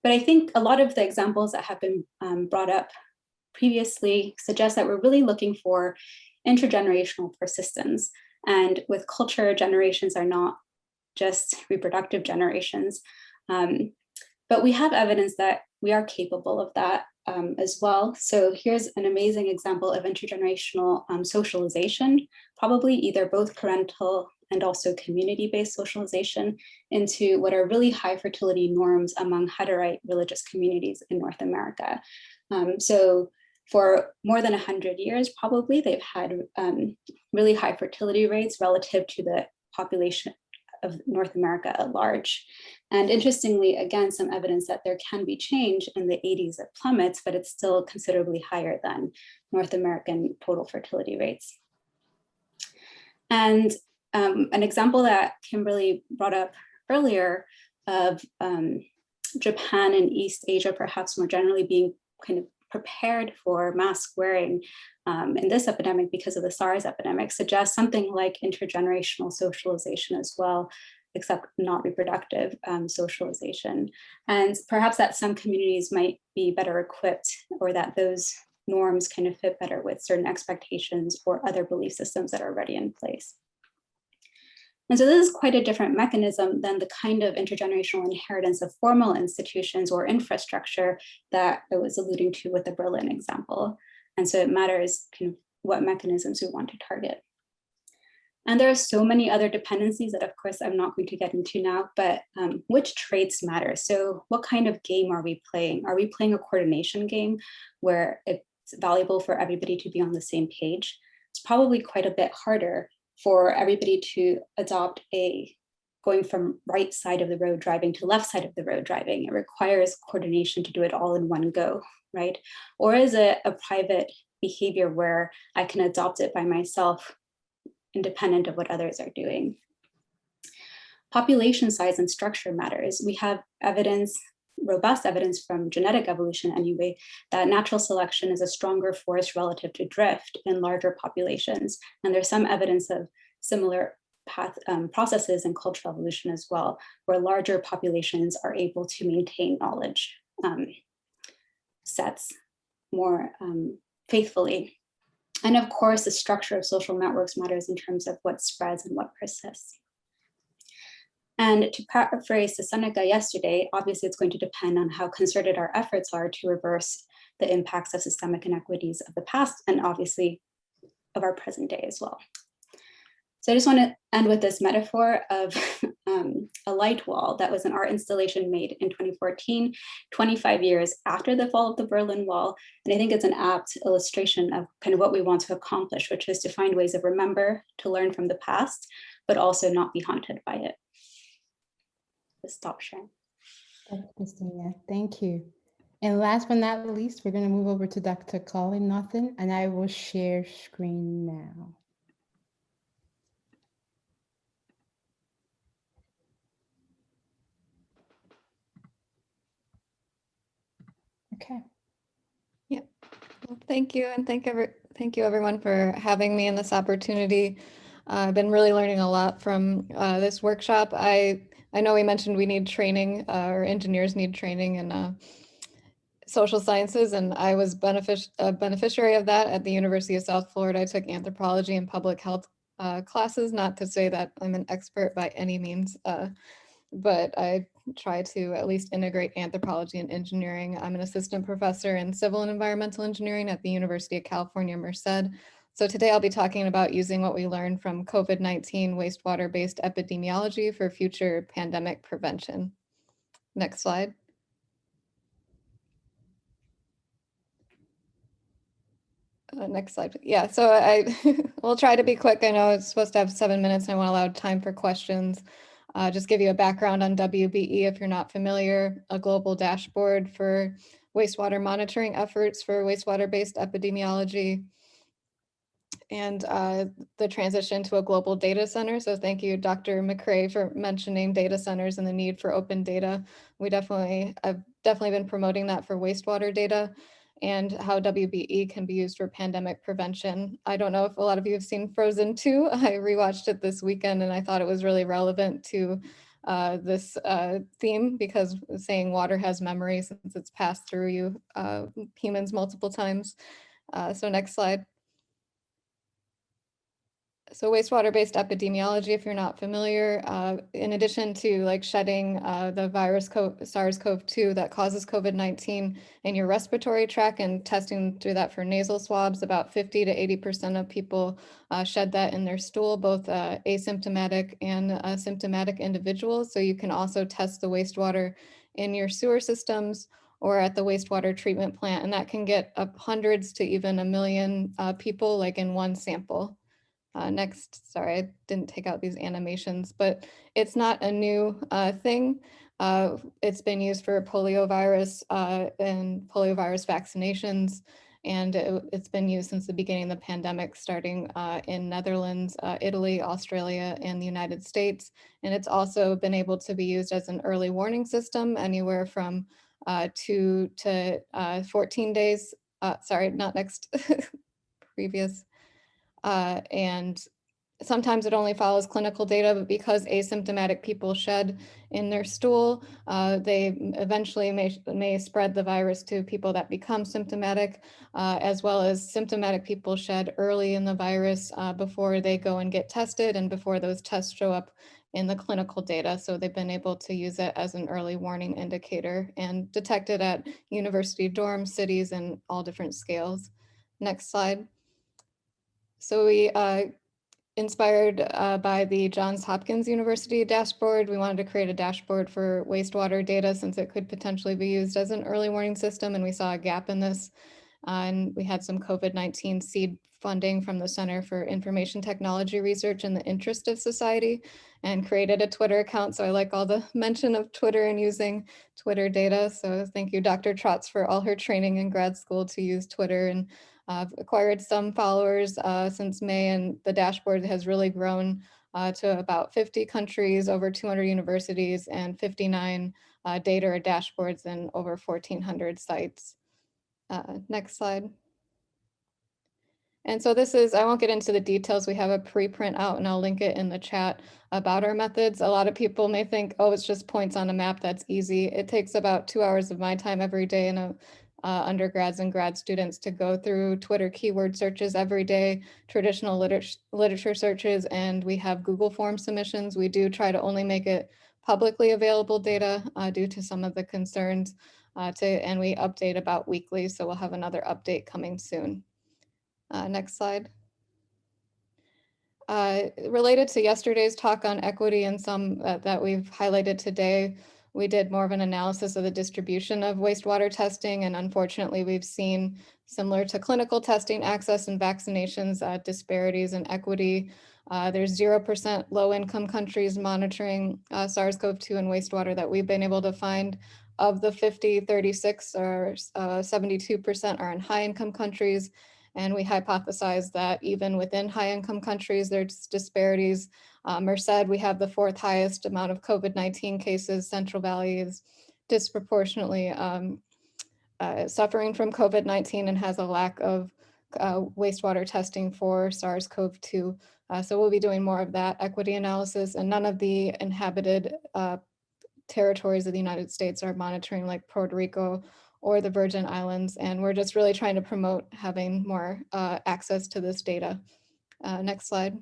But I think a lot of the examples that have been brought up previously suggest that we're really looking for intergenerational persistence. And with culture, generations are not just reproductive generations, but we have evidence that we are capable of that as well. So here's an amazing example of intergenerational socialization, probably either both parental and also community-based socialization into what are really high fertility norms among Hutterite religious communities in North America. So for more than 100 years, probably, they've had really high fertility rates relative to the population of North America at large. And interestingly, again, some evidence that there can be change in the 80s it plummets, but it's still considerably higher than North American total fertility rates. And an example that Kimberly brought up earlier of Japan and East Asia, perhaps more generally, being kind of prepared for mask wearing in this epidemic because of the SARS epidemic suggests something like intergenerational socialization as well, except not reproductive socialization. And perhaps that some communities might be better equipped, or that those norms kind of fit better with certain expectations or other belief systems that are already in place. And so this is quite a different mechanism than the kind of intergenerational inheritance of formal institutions or infrastructure that I was alluding to with the Berlin example. And so it matters kind of what mechanisms we want to target. And there are so many other dependencies that, of course, I'm not going to get into now, but which traits matter? So what kind of game are we playing? Are we playing a coordination game where it's valuable for everybody to be on the same page? It's probably quite a bit harder for everybody to adopt going from right side of the road driving to left side of the road driving. It requires coordination to do it all in one go, right? Or is it a private behavior where I can adopt it by myself, independent of what others are doing? Population size and structure matters. We have evidence, robust evidence from genetic evolution anyway, that natural selection is a stronger force relative to drift in larger populations. And there's some evidence of similar processes in cultural evolution as well, where larger populations are able to maintain knowledge sets more faithfully. And of course, the structure of social networks matters in terms of what spreads and what persists. And to paraphrase the Seneca yesterday, obviously it's going to depend on how concerted our efforts are to reverse the impacts of systemic inequities of the past and obviously of our present day as well. So I just want to end with this metaphor of a light wall that was an art installation made in 2014, 25 years after the fall of the Berlin Wall. And I think it's an apt illustration of kind of what we want to accomplish, which is to find ways of remember, to learn from the past, but also not be haunted by it. Stop sharing.
Christina, thank you. And last but not least, we're going to move over to Dr. Colin Norton, and I will share screen now. Okay.
Yeah. Well, thank you, and thank you everyone for having me in this opportunity. I've been really learning a lot from this workshop. I know we mentioned we need training, or engineers need training in social sciences, and I was a beneficiary of that at the University of South Florida. I took anthropology and public health classes, not to say that I'm an expert by any means, but I try to at least integrate anthropology and engineering. I'm an assistant professor in civil and environmental engineering at the University of California, Merced. So today I'll be talking about using what we learned from COVID-19 wastewater-based epidemiology for future pandemic prevention. Next slide. Next slide. Yeah, so I will try to be quick. I know it's supposed to have 7 minutes and I want to allow time for questions. Just give you a background on WBE if you're not familiar, a global dashboard for wastewater monitoring efforts for wastewater-based epidemiology, and the transition to a global data center. So thank you, Dr. McRae, for mentioning data centers and the need for open data. I've definitely been promoting that for wastewater data and how WBE can be used for pandemic prevention. I don't know if a lot of you have seen Frozen 2. I rewatched it this weekend and I thought it was really relevant to this theme, because saying water has memory since it's passed through you humans multiple times. So next slide. So wastewater-based epidemiology, if you're not familiar, in addition to like shedding the virus SARS-CoV-2 that causes COVID-19 in your respiratory tract and testing through that for nasal swabs, about 50 to 80% of people shed that in their stool, both asymptomatic and symptomatic individuals. So you can also test the wastewater in your sewer systems or at the wastewater treatment plant, and that can get up hundreds to even 1 million people like in one sample. Next, sorry, I didn't take out these animations, but it's not a new thing. It's been used for poliovirus and poliovirus vaccinations, and it's been used since the beginning of the pandemic, starting in Netherlands, Italy, Australia, and the United States. And it's also been able to be used as an early warning system, anywhere from 2 to 14 days. Sorry, not next, previous. And sometimes it only follows clinical data, but because asymptomatic people shed in their stool, they eventually may spread the virus to people that become symptomatic, as well as symptomatic people shed early in the virus before they go and get tested and before those tests show up in the clinical data. So they've been able to use it as an early warning indicator and detect it at university dorms, cities, and all different scales. Next slide. So we inspired by the Johns Hopkins University dashboard, we wanted to create a dashboard for wastewater data since it could potentially be used as an early warning system, and we saw a gap in this. And we had some COVID-19 seed funding from the Center for Information Technology Research in the interest of society, and created a Twitter account. So I like all the mention of Twitter and using Twitter data. So thank you, Dr. Trotz, for all her training in grad school to use Twitter, and I've acquired some followers since May, and the dashboard has really grown to about 50 countries, over 200 universities, and 59 data or dashboards in over 1,400 sites. Next slide. And so this is, I won't get into the details. We have a preprint out and I'll link it in the chat about our methods. A lot of people may think, oh, it's just points on a map, that's easy. It takes about 2 hours of my time every day and undergrads and grad students to go through Twitter keyword searches every day, traditional literature searches, and we have Google form submissions. We do try to only make it publicly available data due to some of the concerns, and we update about weekly, so we'll have another update coming soon. Next slide. Related to yesterday's talk on equity and some that we've highlighted today, we did more of an analysis of the distribution of wastewater testing, and unfortunately we've seen, similar to clinical testing, access and vaccinations, disparities in equity. There's 0% low-income countries monitoring SARS-CoV-2 and wastewater that we've been able to find. of the 50, 36 or 72% are in high income countries. And we hypothesize that even within high income countries, there's disparities. Merced, we have the 4th highest amount of COVID-19 cases. Central Valley is disproportionately suffering from COVID-19 and has a lack of wastewater testing for SARS-CoV-2. So we'll be doing more of that equity analysis, and none of the inhabited territories of the United States are monitoring, like Puerto Rico or the Virgin Islands. And we're just really trying to promote having more access to this data. Next slide.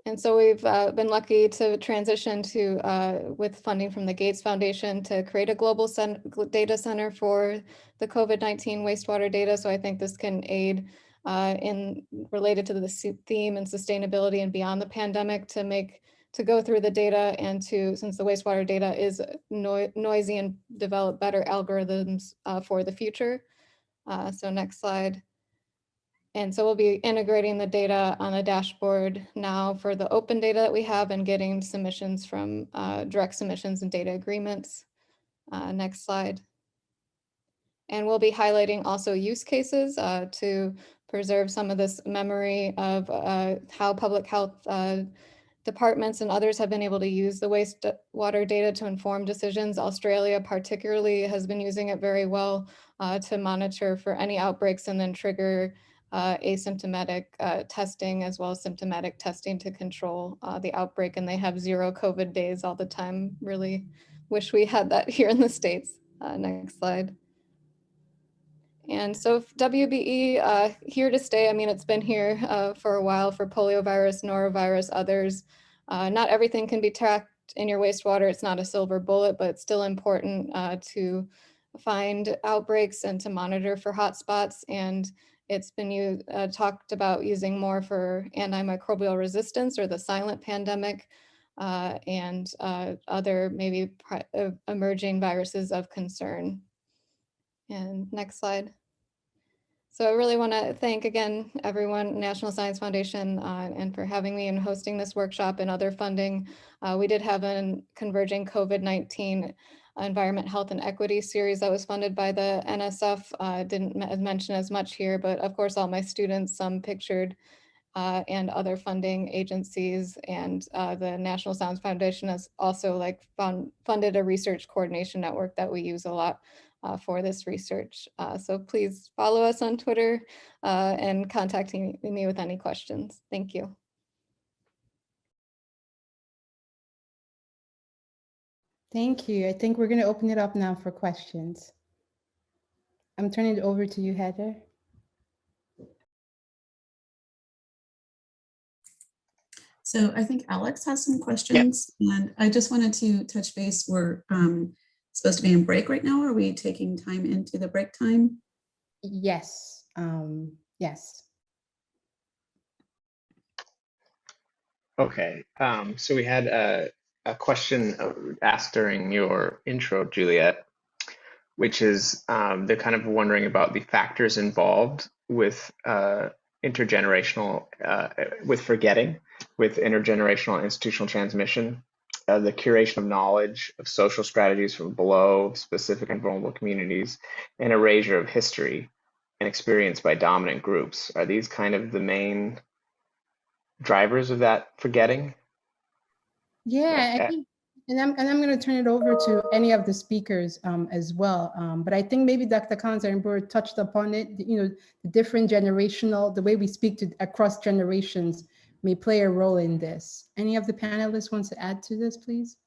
And so we've been lucky to transition to, with funding from the Gates Foundation, to create a global data center for the COVID-19 wastewater data. So I think this can aid in related to the theme and sustainability and beyond the pandemic to go through the data and to, since the wastewater data is noisy, and develop better algorithms for the future. So next slide. And so we'll be integrating the data on the dashboard now for the open data that we have and getting submissions from direct submissions and data agreements. Next slide. And we'll be highlighting also use cases to preserve some of this memory of how public health departments and others have been able to use the wastewater data to inform decisions. Australia particularly has been using it very well to monitor for any outbreaks and then trigger asymptomatic testing as well as symptomatic testing to control the outbreak. And they have 0 COVID days all the time. Really wish we had that here in the States. Next slide. And so WBE here to stay. I mean, it's been here for a while for poliovirus, norovirus, others. Not everything can be tracked in your wastewater. It's not a silver bullet, but it's still important to find outbreaks and to monitor for hotspots. And it's been talked about using more for antimicrobial resistance or the silent pandemic and other maybe emerging viruses of concern. And next slide. So I really want to thank again, everyone, National Science Foundation, and for having me and hosting this workshop and other funding. We did have a Converging COVID-19 Environment, Health, and Equity series that was funded by the NSF. Didn't mention as much here, but of course, all my students, some pictured, and other funding agencies, and the National Science Foundation has also funded a research coordination network that we use a lot for this research. So please follow us on Twitter and contact me with any questions. Thank you.
Thank you. I think we're going to open it up now for questions. I'm turning it over to you, Heather.
So I think Alex has some questions, and I just wanted to touch base. We're supposed to be in break right now. Are we taking time into the break time?
Yes. Yes.
Okay. So we had a question asked during your intro, Juliet, which is they're kind of wondering about the factors involved with intergenerational, with forgetting, with intergenerational institutional transmission, the curation of knowledge, of social strategies from below, specific and vulnerable communities, and erasure of history and experience by dominant groups. Are these kind of the main drivers of that forgetting?
Yeah, I think, and I'm going to turn it over to any of the speakers as well. But I think maybe Dr. Collins-Ironborough touched upon it. You know, the different generational, the way we speak to across generations may play a role in this. Any of the panelists wants to add to this, please?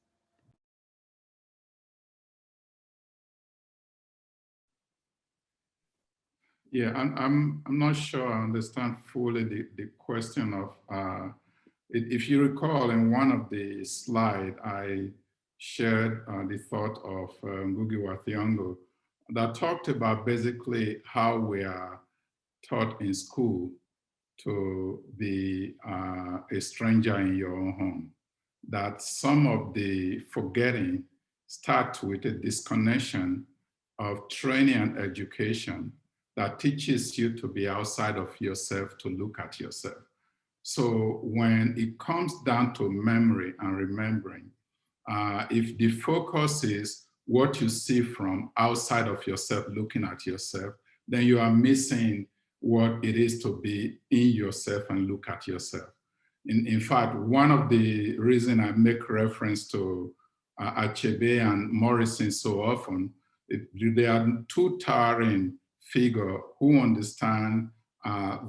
Yeah, I'm not sure I understand fully the question of, if you recall in one of the slides, I shared the thought of Ngugi wa Thiong'o that talked about basically how we are taught in school to be a stranger in your own home. That some of the forgetting starts with a disconnection of training and education that teaches you to be outside of yourself, to look at yourself. So when it comes down to memory and remembering, if the focus is what you see from outside of yourself, looking at yourself, then you are missing what it is to be in yourself and look at yourself. In fact, one of the reasons I make reference to Achebe and Morrison so often, they are two towering figures who understand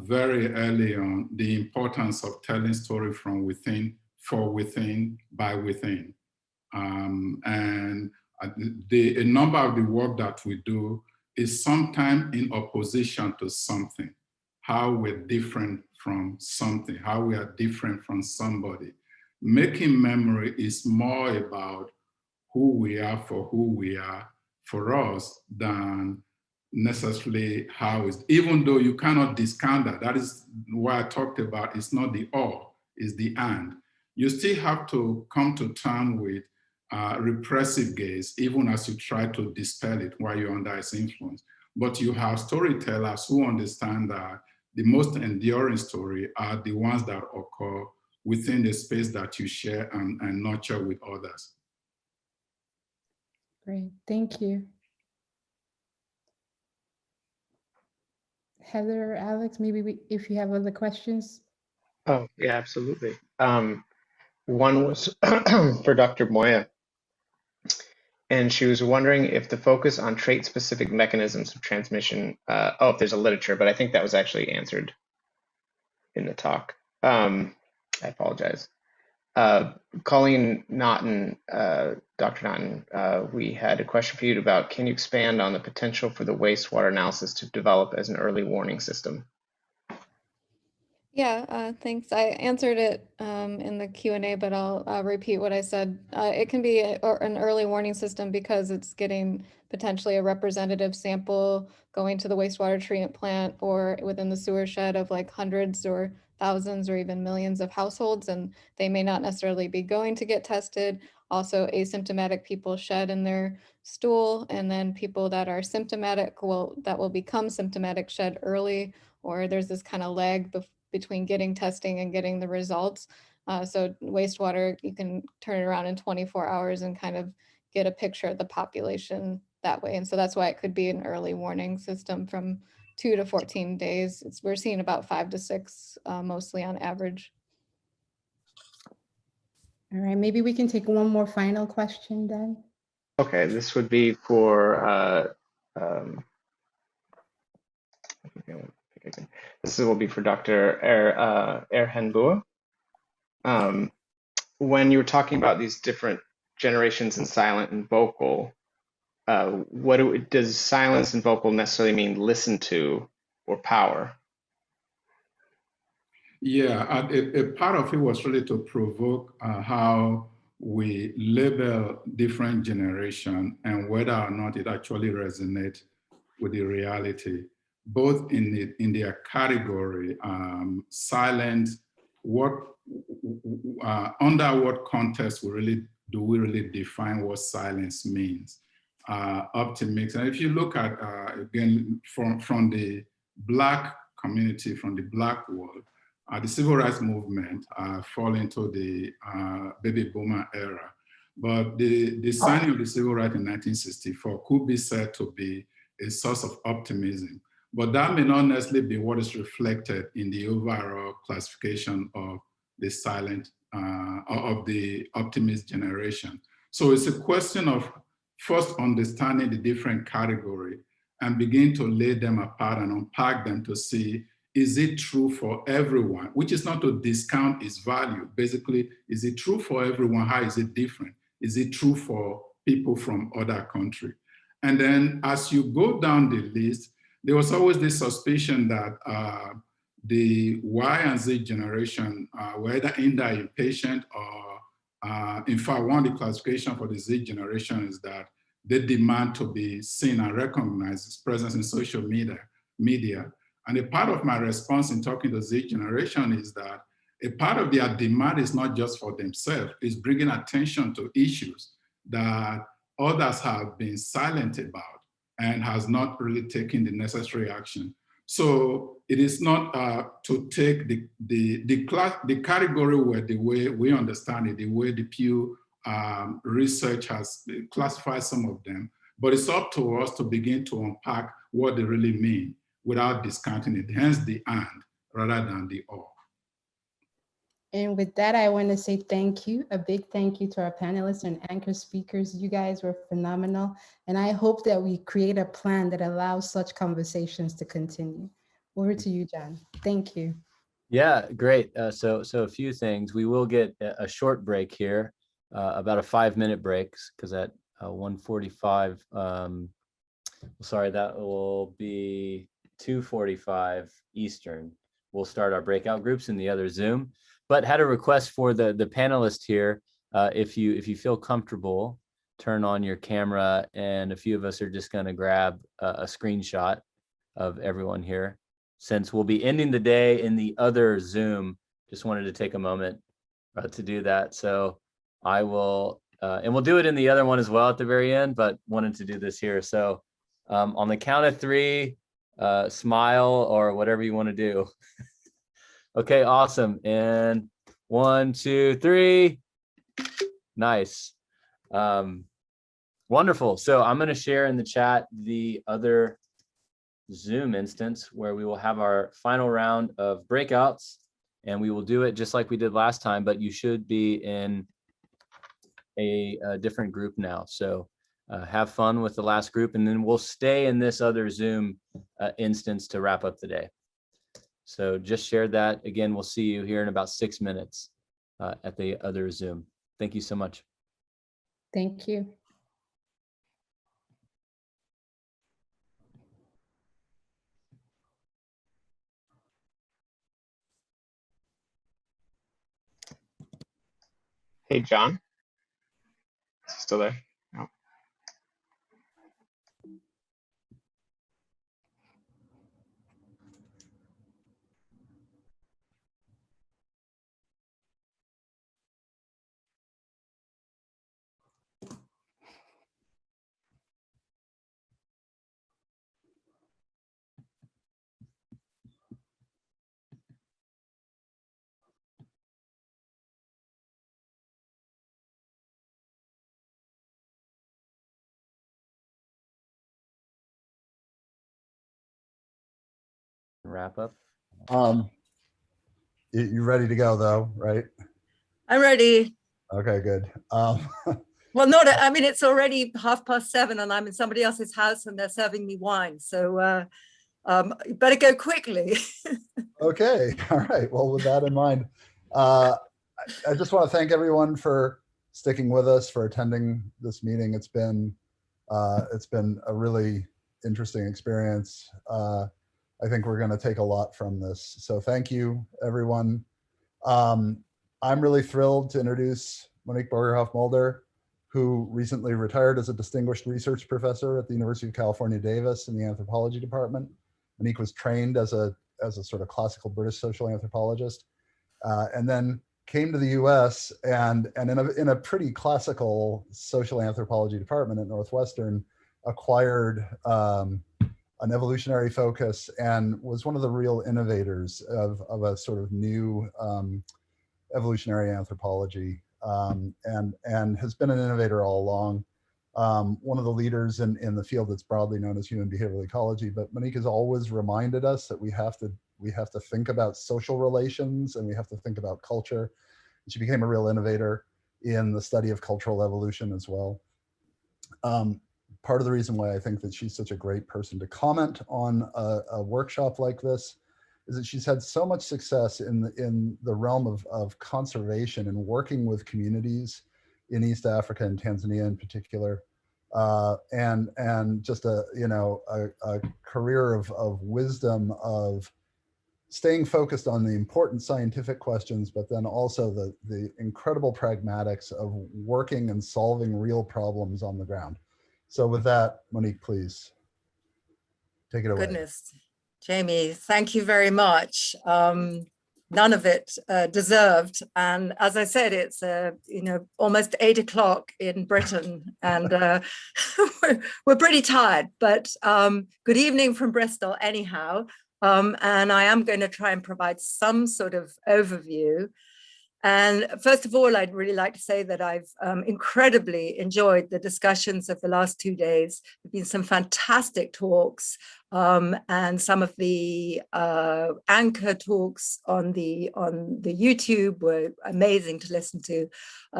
very early on the importance of telling story from within, for within, by within. And a number of the work that we do is sometimes in opposition to something, how we're different from something, how we are different from somebody. Making memory is more about who we are for who we are for us than necessarily how it's, even though you cannot discount that. That is why I talked about it's not the or, it's the and. You still have to come to terms with repressive gaze, even as you try to dispel it while you're under its influence. But you have storytellers who understand that the most enduring story are the ones that occur within the space that you share and nurture with others.
Great, thank you. Heather or Alex, maybe if you have other questions.
Oh, yeah, absolutely. One was for Dr. Moya, and she was wondering if the focus on trait-specific mechanisms of transmission, oh, if there's a literature, but I think that was actually answered in the talk. I apologize. Colleen Naughton, Dr. Naughton, we had a question for you about, can you expand on the potential for the wastewater analysis to develop as an early warning system?
Yeah, thanks. I answered it in the Q&A, but I'll repeat what I said. It can be an early warning system because it's getting potentially a representative sample going to the wastewater treatment plant or within the sewer shed of like hundreds or thousands or even millions of households, and they may not necessarily be going to get tested. Also, asymptomatic people shed in their stool, and then people that are symptomatic that will become symptomatic shed early, or there's this kind of lag between getting testing and getting the results. So wastewater, you can turn it around in 24 hours and kind of get a picture of the population that way. And so that's why it could be an early warning system from 2 to 14 days. We're seeing about 5 to 6 mostly on average.
All right, maybe we can take one more final question then.
Okay, this would be for this will be for Dr. Erhenboer. When you were talking about these different generations in silent and vocal, does silence and vocal necessarily mean listen to or power?
Yeah, a part of it was really to provoke how we label different generations and whether or not it actually resonates with the reality, both in their category, silent, under what context do we really define what silence means, optimists. And if you look at, again, from the Black community, from the Black world, the civil rights movement fall into the baby boomer era. But the signing of the civil rights in 1964 could be said to be a source of optimism. But that may not necessarily be what is reflected in the overall classification of the silent, of the optimist generation. So it's a question of first understanding the different categories and begin to lay them apart and unpack them to see, is it true for everyone? Which is not to discount its value. Basically, is it true for everyone? How is it different? Is it true for people from other countries? And then as you go down the list, there was always this suspicion that the Y and Z generation were either impatient or, in fact, one of the classifications for the Z generation is that they demand to be seen and recognized, its presence in social media. And a part of my response in talking to Z generation is that a part of their demand is not just for themselves, it's bringing attention to issues that others have been silent about and has not really taken the necessary action. So it is not to take the category where the way we understand it, the way the Pew research has classified some of them, but it's up to us to begin to unpack what they really mean without discounting it, hence the and rather than the or.
And with that, I want to say thank you, a big thank you to our panelists and anchor speakers. You guys were phenomenal. And I hope that we create a plan that allows such conversations to continue. Over to you, John. Thank you.
Yeah, great. So a few things. We will get a short break here, about a 5-minute break, because at 1:45, sorry, that will be 2:45 Eastern. We'll start our breakout groups in the other Zoom. But had a request for the panelists here. If you feel comfortable, turn on your camera, and a few of us are just going to grab a screenshot of everyone here. Since we'll be ending the day in the other Zoom, just wanted to take a moment to do that. So I will, and we'll do it in the other one as well at the very end, but wanted to do this here. So on the count of 3, smile or whatever you want to do. Okay, awesome. And 1, 2, 3. Nice. Wonderful. So I'm going to share in the chat the other Zoom instance where we will have our final round of breakouts, and we will do it just like we did last time, but you should be in a different group now. So have fun with the last group, and then we'll stay in this other Zoom instance to wrap up the day. So just share that. Again, we'll see you here in about 6 minutes at the other Zoom. Thank you so much.
Thank you.
Hey, John. Is he still there? No.
Wrap up.
You ready to go though, right?
I'm ready.
Okay, good.
Well, not, I mean, it's already 7:30 and I'm in somebody else's house and they're serving me wine. So you better go quickly.
Okay, all right. Well, with that in mind, I just want to thank everyone for sticking with us, for attending this meeting. It's been a really interesting experience. I think we're going to take a lot from this. So thank you, everyone. I'm really thrilled to introduce Monique Bergerhoff Mulder, who recently retired as a distinguished research professor at the University of California, Davis in the anthropology department. Monique was trained as a sort of classical British social anthropologist, and then came to the US and in a pretty classical social anthropology department at Northwestern, acquired an evolutionary focus and was one of the real innovators of a sort of new evolutionary anthropology, and has been an innovator all along. One of the leaders in the field that's broadly known as human behavioral ecology, but Monique has always reminded us that we have to think about social relations and we have to think about culture. She became a real innovator in the study of cultural evolution as well. Part of the reason why I think that she's such a great person to comment on a workshop like this is that she's had so much success in the realm of conservation and working with communities in East Africa and Tanzania in particular, and just a career of wisdom, of staying focused on the important scientific questions, but then also the incredible pragmatics of working and solving real problems on the ground. So with that, Monique, please take it away.
Goodness, Jamie, thank you very much. None of it deserved. And as I said, it's almost 8 o'clock in Britain, and we're pretty tired. But good evening from Bristol, anyhow. And I am going to try and provide some sort of overview. And first of all, I'd really like to say that I've incredibly enjoyed the discussions of the last 2 days. There have been some fantastic talks, and some of the anchor talks on the YouTube were amazing to listen to.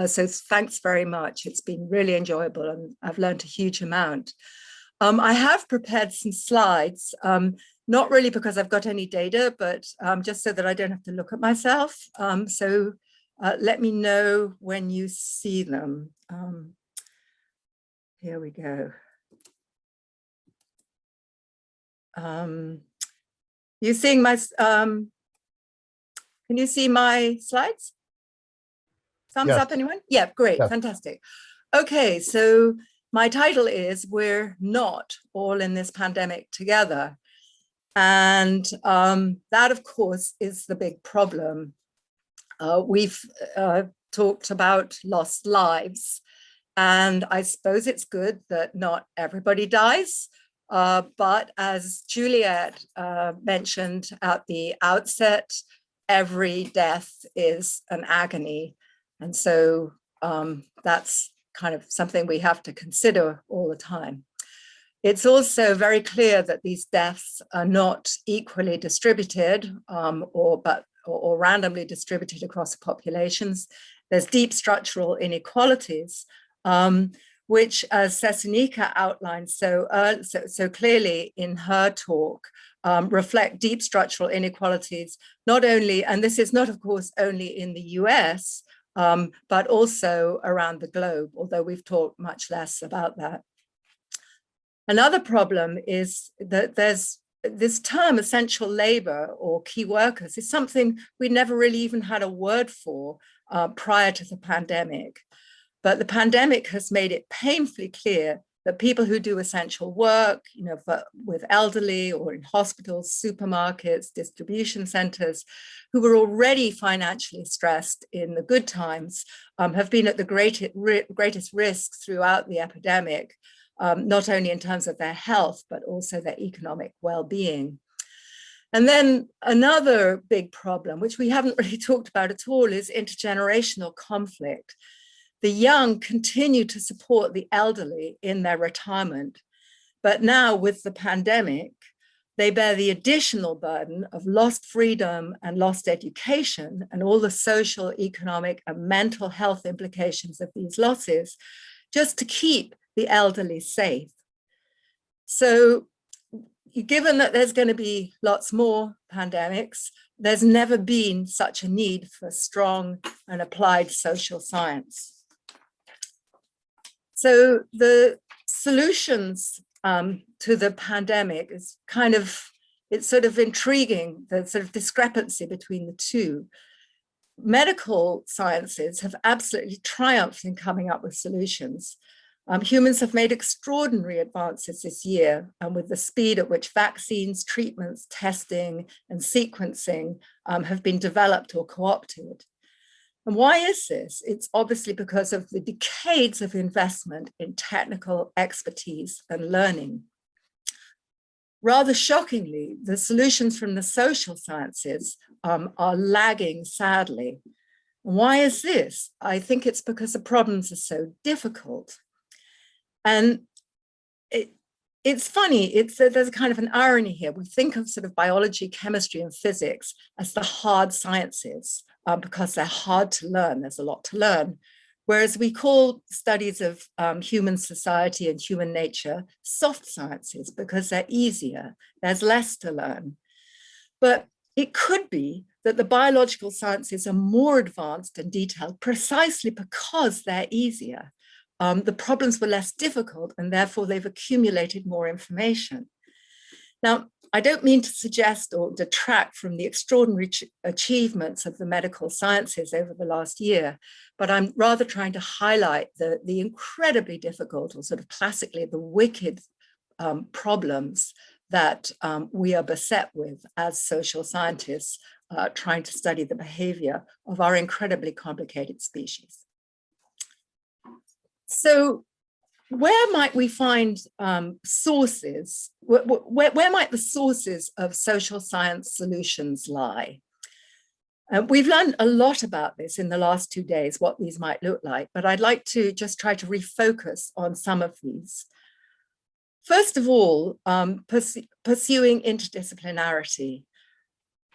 So thanks very much. It's been really enjoyable, and I've learned a huge amount. I have prepared some slides, not really because I've got any data, but just so that I don't have to look at myself. Let me know when you see them. Here we go. You seeing my, can you see my slides? Thumbs
Yes.
up, anyone? Yeah, great,
Yes.
fantastic. Okay, so my title is We're Not All in This Pandemic Together. And that, of course, is the big problem. We've talked about lost lives, and I suppose it's good that not everybody dies. But as Juliet mentioned at the outset, every death is an agony. And so that's kind of something we have to consider all the time. It's also very clear that these deaths are not equally distributed or randomly distributed across populations. There's deep structural inequalities, which, as Sesunika outlined so clearly in her talk, reflect deep structural inequalities, not only, and this is not, of course, only in the US, but also around the globe, although we've talked much less about that. Another problem is that there's this term essential labor or key workers is something we never really even had a word for prior to the pandemic. But the pandemic has made it painfully clear that people who do essential work, with elderly or in hospitals, supermarkets, distribution centers, who were already financially stressed in the good times, have been at the greatest risk throughout the epidemic. Not only in terms of their health, but also their economic well-being. And then another big problem, which we haven't really talked about at all, is intergenerational conflict. The young continue to support the elderly in their retirement, but now with the pandemic, they bear the additional burden of lost freedom and lost education and all the social, economic, and mental health implications of these losses, just to keep the elderly safe. So given that there's going to be lots more pandemics, there's never been such a need for strong and applied social science. So the solutions to the pandemic is it's sort of intriguing, the sort of discrepancy between the two. Medical sciences have absolutely triumphed in coming up with solutions. Humans have made extraordinary advances this year, and with the speed at which vaccines, treatments, testing, and sequencing have been developed or co-opted. And why is this? It's obviously because of the decades of investment in technical expertise and learning. Rather shockingly, the solutions from the social sciences are lagging sadly. Why is this? I think it's because the problems are so difficult. And it's funny, there's a kind of an irony here. We think of sort of biology, chemistry, and physics as the hard sciences because they're hard to learn. There's a lot to learn. Whereas we call studies of human society and human nature soft sciences because they're easier. There's less to learn. But it could be that the biological sciences are more advanced and detailed precisely because they're easier. The problems were less difficult, and therefore they've accumulated more information. Now, I don't mean to suggest or detract from the extraordinary achievements of the medical sciences over the last year, but I'm rather trying to highlight the incredibly difficult, or sort of classically the wicked problems that we are beset with as social scientists trying to study the behavior of our incredibly complicated species. So where might we find sources? Where might the sources of social science solutions lie? We've learned a lot about this in the last 2 days, what these might look like, but I'd like to just try to refocus on some of these. First of all, pursuing interdisciplinarity.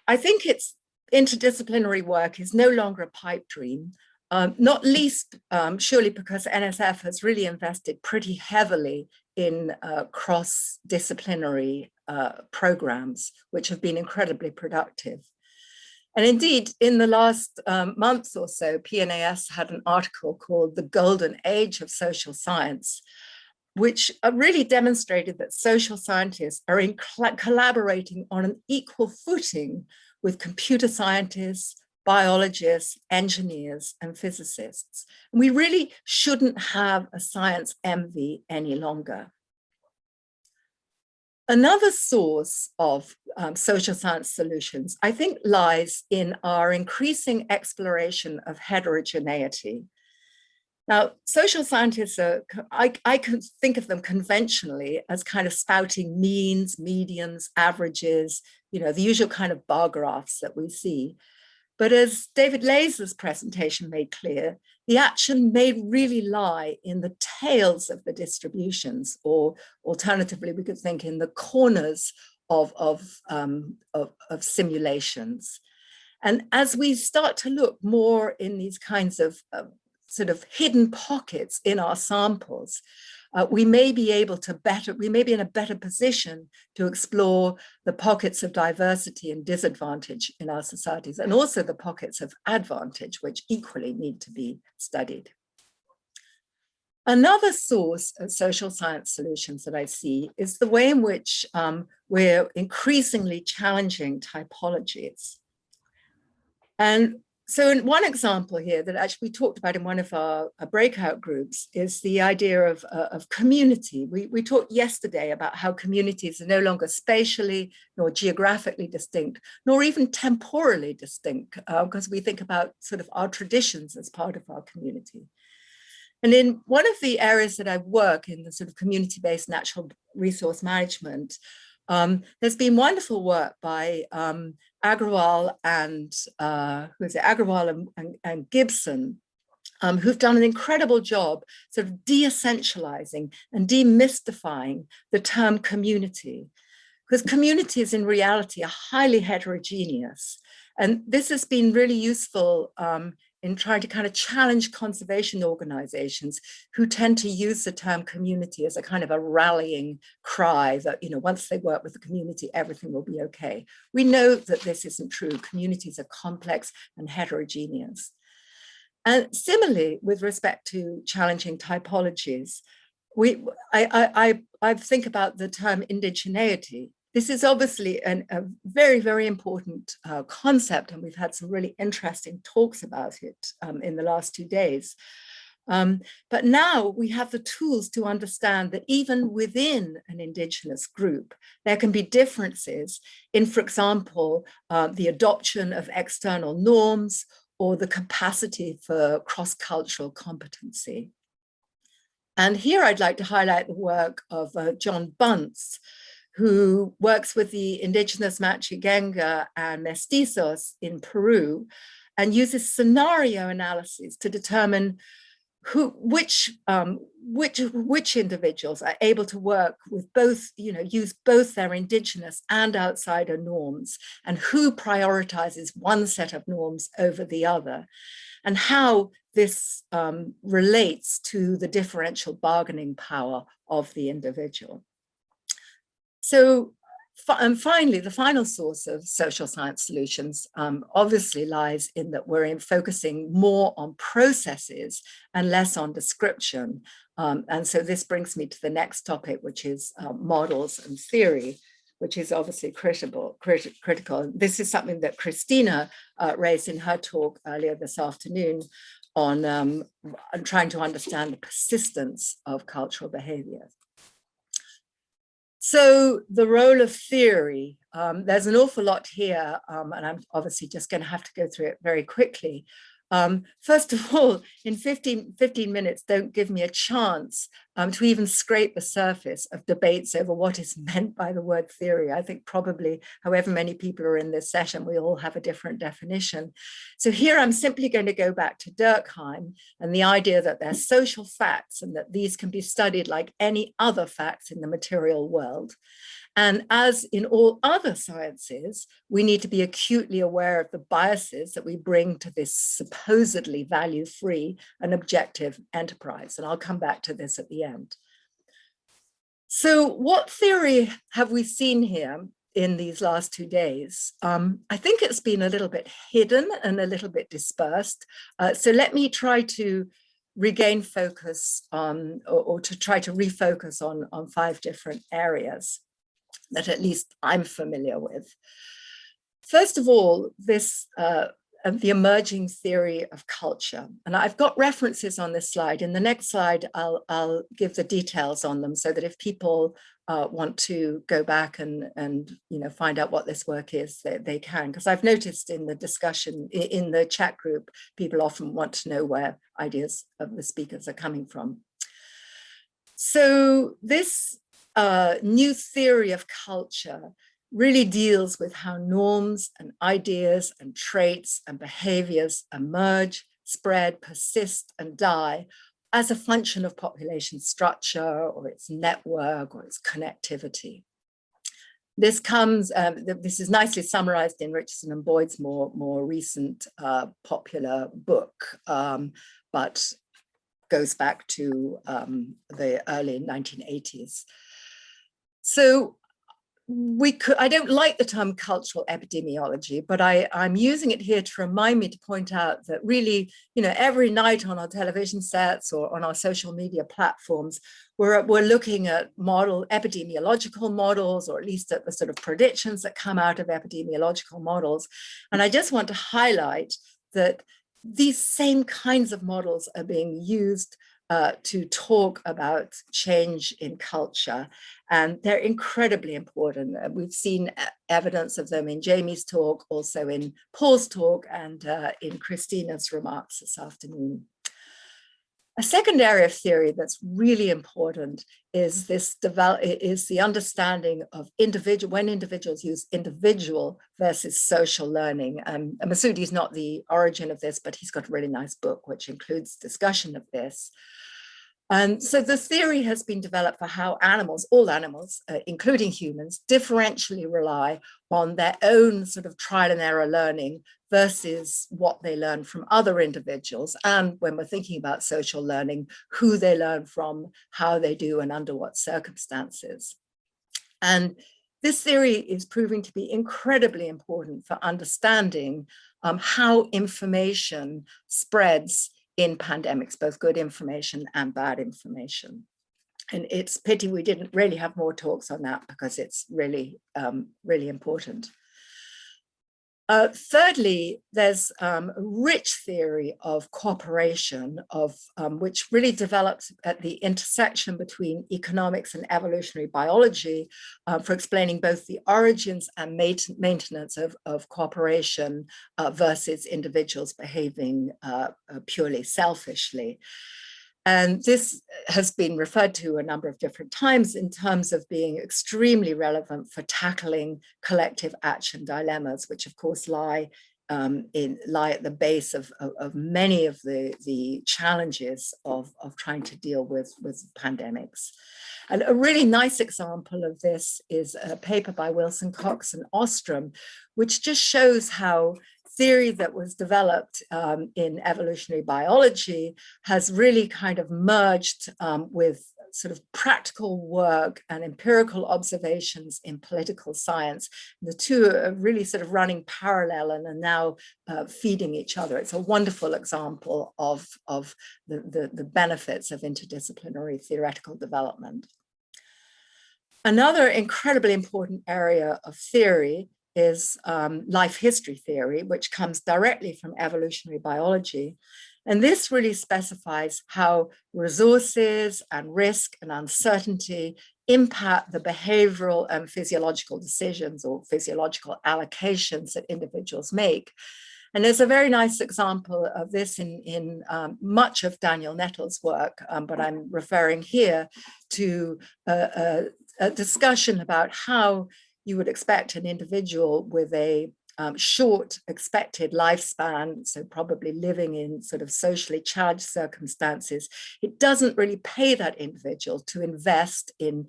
I think it's interdisciplinary work is no longer a pipe dream, not least surely because NSF has really invested pretty heavily in cross-disciplinary programs, which have been incredibly productive. And indeed, in the last months or so, PNAS had an article called The Golden Age of Social Science, which really demonstrated that social scientists are collaborating on an equal footing with computer scientists, biologists, engineers, and physicists. And we really shouldn't have a science envy any longer. Another source of social science solutions, I think, lies in our increasing exploration of heterogeneity. Now, social scientists are, I can think of them conventionally as kind of spouting means, medians, averages, you know, the usual kind of bar graphs that we see. But as David Laser's presentation made clear, the action may really lie in the tails of the distributions, or alternatively, we could think in the corners of simulations. And as we start to look more in these kinds of sort of hidden pockets in our samples, we may be in a better position to explore the pockets of diversity and disadvantage in our societies, and also the pockets of advantage, which equally need to be studied. Another source of social science solutions that I see is the way in which we're increasingly challenging typologies. And so in one example here that actually we talked about in one of our breakout groups is the idea of community. We talked yesterday about how communities are no longer spatially nor geographically distinct, nor even temporally distinct, because we think about sort of our traditions as part of our community. And in one of the areas that I work in, the sort of community-based natural resource management, there's been wonderful work by Agrawal and and Gibson, who've done an incredible job sort of de-essentializing and demystifying the term community, because communities in reality are highly heterogeneous. And this has been really useful in trying to kind of challenge conservation organizations who tend to use the term community as a kind of a rallying cry that, you know, once they work with the community, everything will be okay. We know that this isn't true. Communities are complex and heterogeneous. And similarly, with respect to challenging typologies, I think about the term indigeneity. This is obviously a very, very important concept, and we've had some really interesting talks about it in the last 2 days. But now we have the tools to understand that even within an Indigenous group, there can be differences in, for example, the adoption of external norms or the capacity for cross-cultural competency. And here I'd like to highlight the work of John Bunce, who works with the indigenous Machigenga and Mestizos in Peru and uses scenario analysis to determine which individuals are able to work with both, you know, use both their indigenous and outsider norms, and who prioritizes one set of norms over the other, and how this relates to the differential bargaining power of the individual. So, and finally, the final source of social science solutions obviously lies in that we're focusing more on processes and less on description. And so this brings me to the next topic, which is models and theory, which is obviously critical. This is something that Christina raised in her talk earlier this afternoon on trying to understand the persistence of cultural behavior. So the role of theory, there's an awful lot here, and I'm obviously just going to have to go through it very quickly. First of all, in 15 minutes, don't give me a chance to even scrape the surface of debates over what is meant by the word theory. I think probably however many people are in this session, we all have a different definition. So here I'm simply going to go back to Durkheim and the idea that they're social facts and that these can be studied like any other facts in the material world. And as in all other sciences, we need to be acutely aware of the biases that we bring to this supposedly value-free and objective enterprise. And I'll come back to this at the end. So what theory have we seen here in these last 2 days? I think it's been a little bit hidden and a little bit dispersed. So let me try to regain focus on, or to try to refocus on 5 different areas that at least I'm familiar with. First of all, this the emerging theory of culture. And I've got references on this slide. In the next slide, I'll give the details on them so that if people want to go back and find out what this work is, they can. Because I've noticed in the discussion, in the chat group, people often want to know where ideas of the speakers are coming from. So this new theory of culture really deals with how norms and ideas and traits and behaviors emerge, spread, persist, and die as a function of population structure or its network or its connectivity. This comes, this is nicely summarized in Richardson and Boyd's more recent popular book, but goes back to the early 1980s. So I don't like the term cultural epidemiology, but I'm using it here to remind me to point out that really, every night on our television sets or on our social media platforms, we're looking at epidemiological models, or at least at the sort of predictions that come out of epidemiological models. And I just want to highlight that these same kinds of models are being used to talk about change in culture, and they're incredibly important. We've seen evidence of them in Jamie's talk, also in Paul's talk, and in Christina's remarks this afternoon. A second area of theory that's really important is the understanding of when individuals use individual versus social learning. Masudi's not the origin of this, but he's got a really nice book which includes discussion of this. And so the theory has been developed for how all animals, including humans, differentially rely on their own sort of trial and error learning versus what they learn from other individuals. And when we're thinking about social learning, who they learn from, how they do, and under what circumstances. And this theory is proving to be incredibly important for understanding how information spreads in pandemics, both good information and bad information. And it's a pity we didn't really have more talks on that because it's really, really important. Thirdly, there's a rich theory of cooperation, which really develops at the intersection between economics and evolutionary biology for explaining both the origins and maintenance of cooperation versus individuals behaving purely selfishly. And this has been referred to a number of different times in terms of being extremely relevant for tackling collective action dilemmas, which of course lie at the base of many of the challenges of trying to deal with pandemics. And a really nice example of this is a paper by Wilson, Cox, and Ostrom, which just shows how theory that was developed in evolutionary biology has really kind of merged with sort of practical work and empirical observations in political science. The two are really sort of running parallel and are now feeding each other. It's a wonderful example of the benefits of interdisciplinary theoretical development. Another incredibly important area of theory is life history theory, which comes directly from evolutionary biology. And this really specifies how resources and risk and uncertainty impact the behavioral and physiological decisions or physiological allocations that individuals make. And there's a very nice example of this in much of Daniel Nettles' work, but I'm referring here to a discussion about how you would expect an individual with a short expected lifespan, so probably living in sort of socially charged circumstances, it doesn't really pay that individual to invest in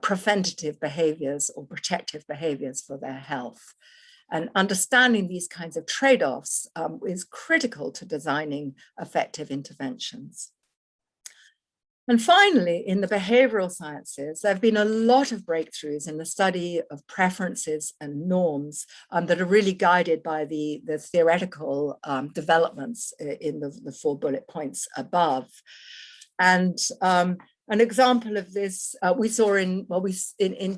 preventative behaviors or protective behaviors for their health. And understanding these kinds of trade-offs is critical to designing effective interventions. And finally, in the behavioral sciences, there have been a lot of breakthroughs in the study of preferences and norms that are really guided by the theoretical developments in the 4 bullet points above. And an example of this we saw in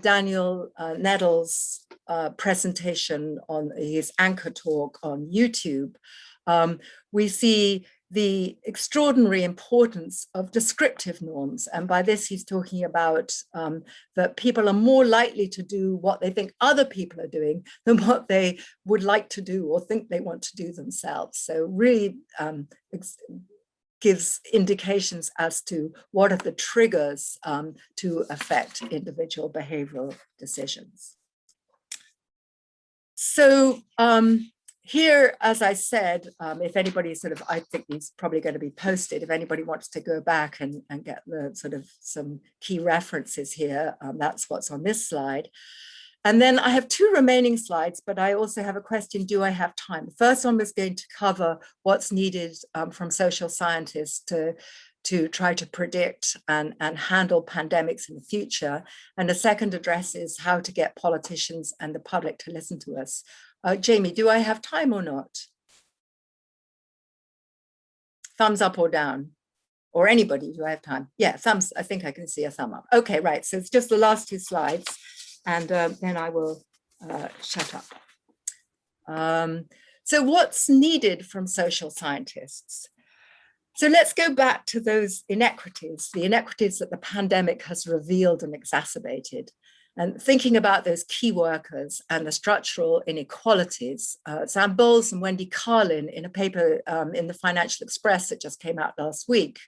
Daniel Nettles' presentation on his anchor talk on YouTube. We see the extraordinary importance of descriptive norms. And by this, he's talking about that people are more likely to do what they think other people are doing than what they would like to do or think they want to do themselves. So really gives indications as to what are the triggers to affect individual behavioral decisions. So here, as I said, if anybody I think these are probably going to be posted, if anybody wants to go back and get the sort of some key references here, that's what's on this slide. And then I have 2 remaining slides, but I also have a question, do I have time? The first one was going to cover what's needed from social scientists to try to predict and handle pandemics in the future. And the second addresses how to get politicians and the public to listen to us. Jamie, do I have time or not? Thumbs up or down? Or anybody, do I have time? Yeah, thumbs, I think I can see a thumb up. Okay, right, so it's just the last 2 slides and then I will shut up. So what's needed from social scientists? So let's go back to those inequities, the inequities that the pandemic has revealed and exacerbated. And thinking about those key workers and the structural inequalities, Sam Bowles and Wendy Carlin in a paper in the Financial Express that just came out last week,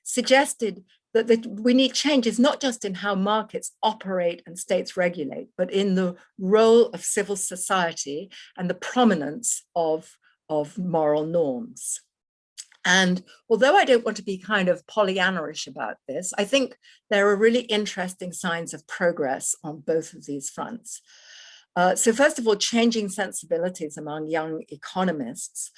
suggested that we need changes not just in how markets operate and states regulate, but in the role of civil society and the prominence of moral norms. And although I don't want to be kind of Pollyanna-ish about this, I think there are really interesting signs of progress on both of these fronts. So first of all, changing sensibilities among young economists.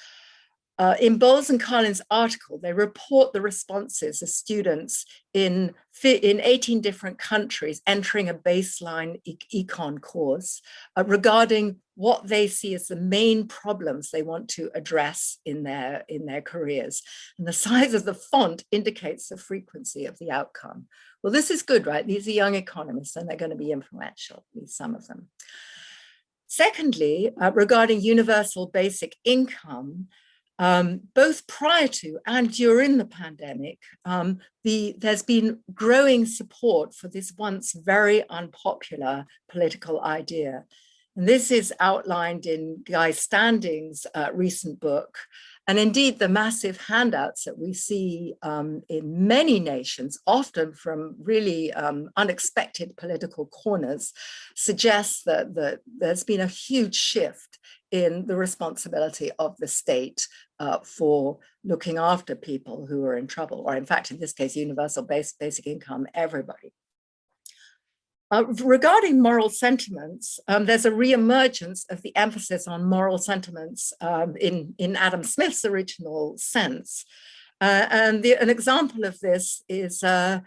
In Bowles and Carlin's article, they report the responses of students in 18 different countries entering a baseline econ course regarding what they see as the main problems they want to address in their careers. And the size of the font indicates the frequency of the outcome. Well, this is good, right? These are young economists and they're going to be influential, at least some of them. Secondly, regarding universal basic income, both prior to and during the pandemic, there's been growing support for this once very unpopular political idea. And this is outlined in Guy Standing's recent book. And indeed, the massive handouts that we see in many nations, often from really unexpected political corners, suggest that there's been a huge shift in the responsibility of the state for looking after people who are in trouble, or in fact, in this case, universal basic income, everybody. Regarding moral sentiments, there's a reemergence of the emphasis on moral sentiments in Adam Smith's original sense. And an example of this is the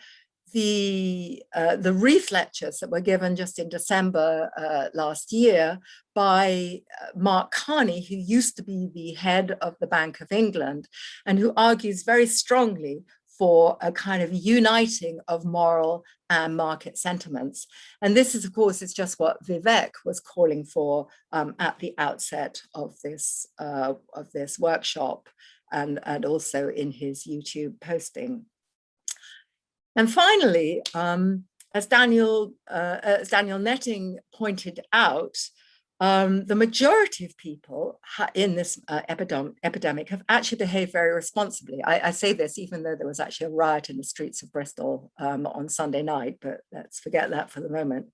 Reith lectures that were given just in December last year by Mark Carney, who used to be the head of the Bank of England and who argues very strongly for a kind of uniting of moral and market sentiments. And this is, of course, is just what Vivek was calling for at the outset of this workshop and also in his YouTube posting. And finally, as Daniel Netting pointed out, the majority of people in this epidemic have actually behaved very responsibly. I say this even though there was actually a riot in the streets of Bristol on Sunday night, but let's forget that for the moment.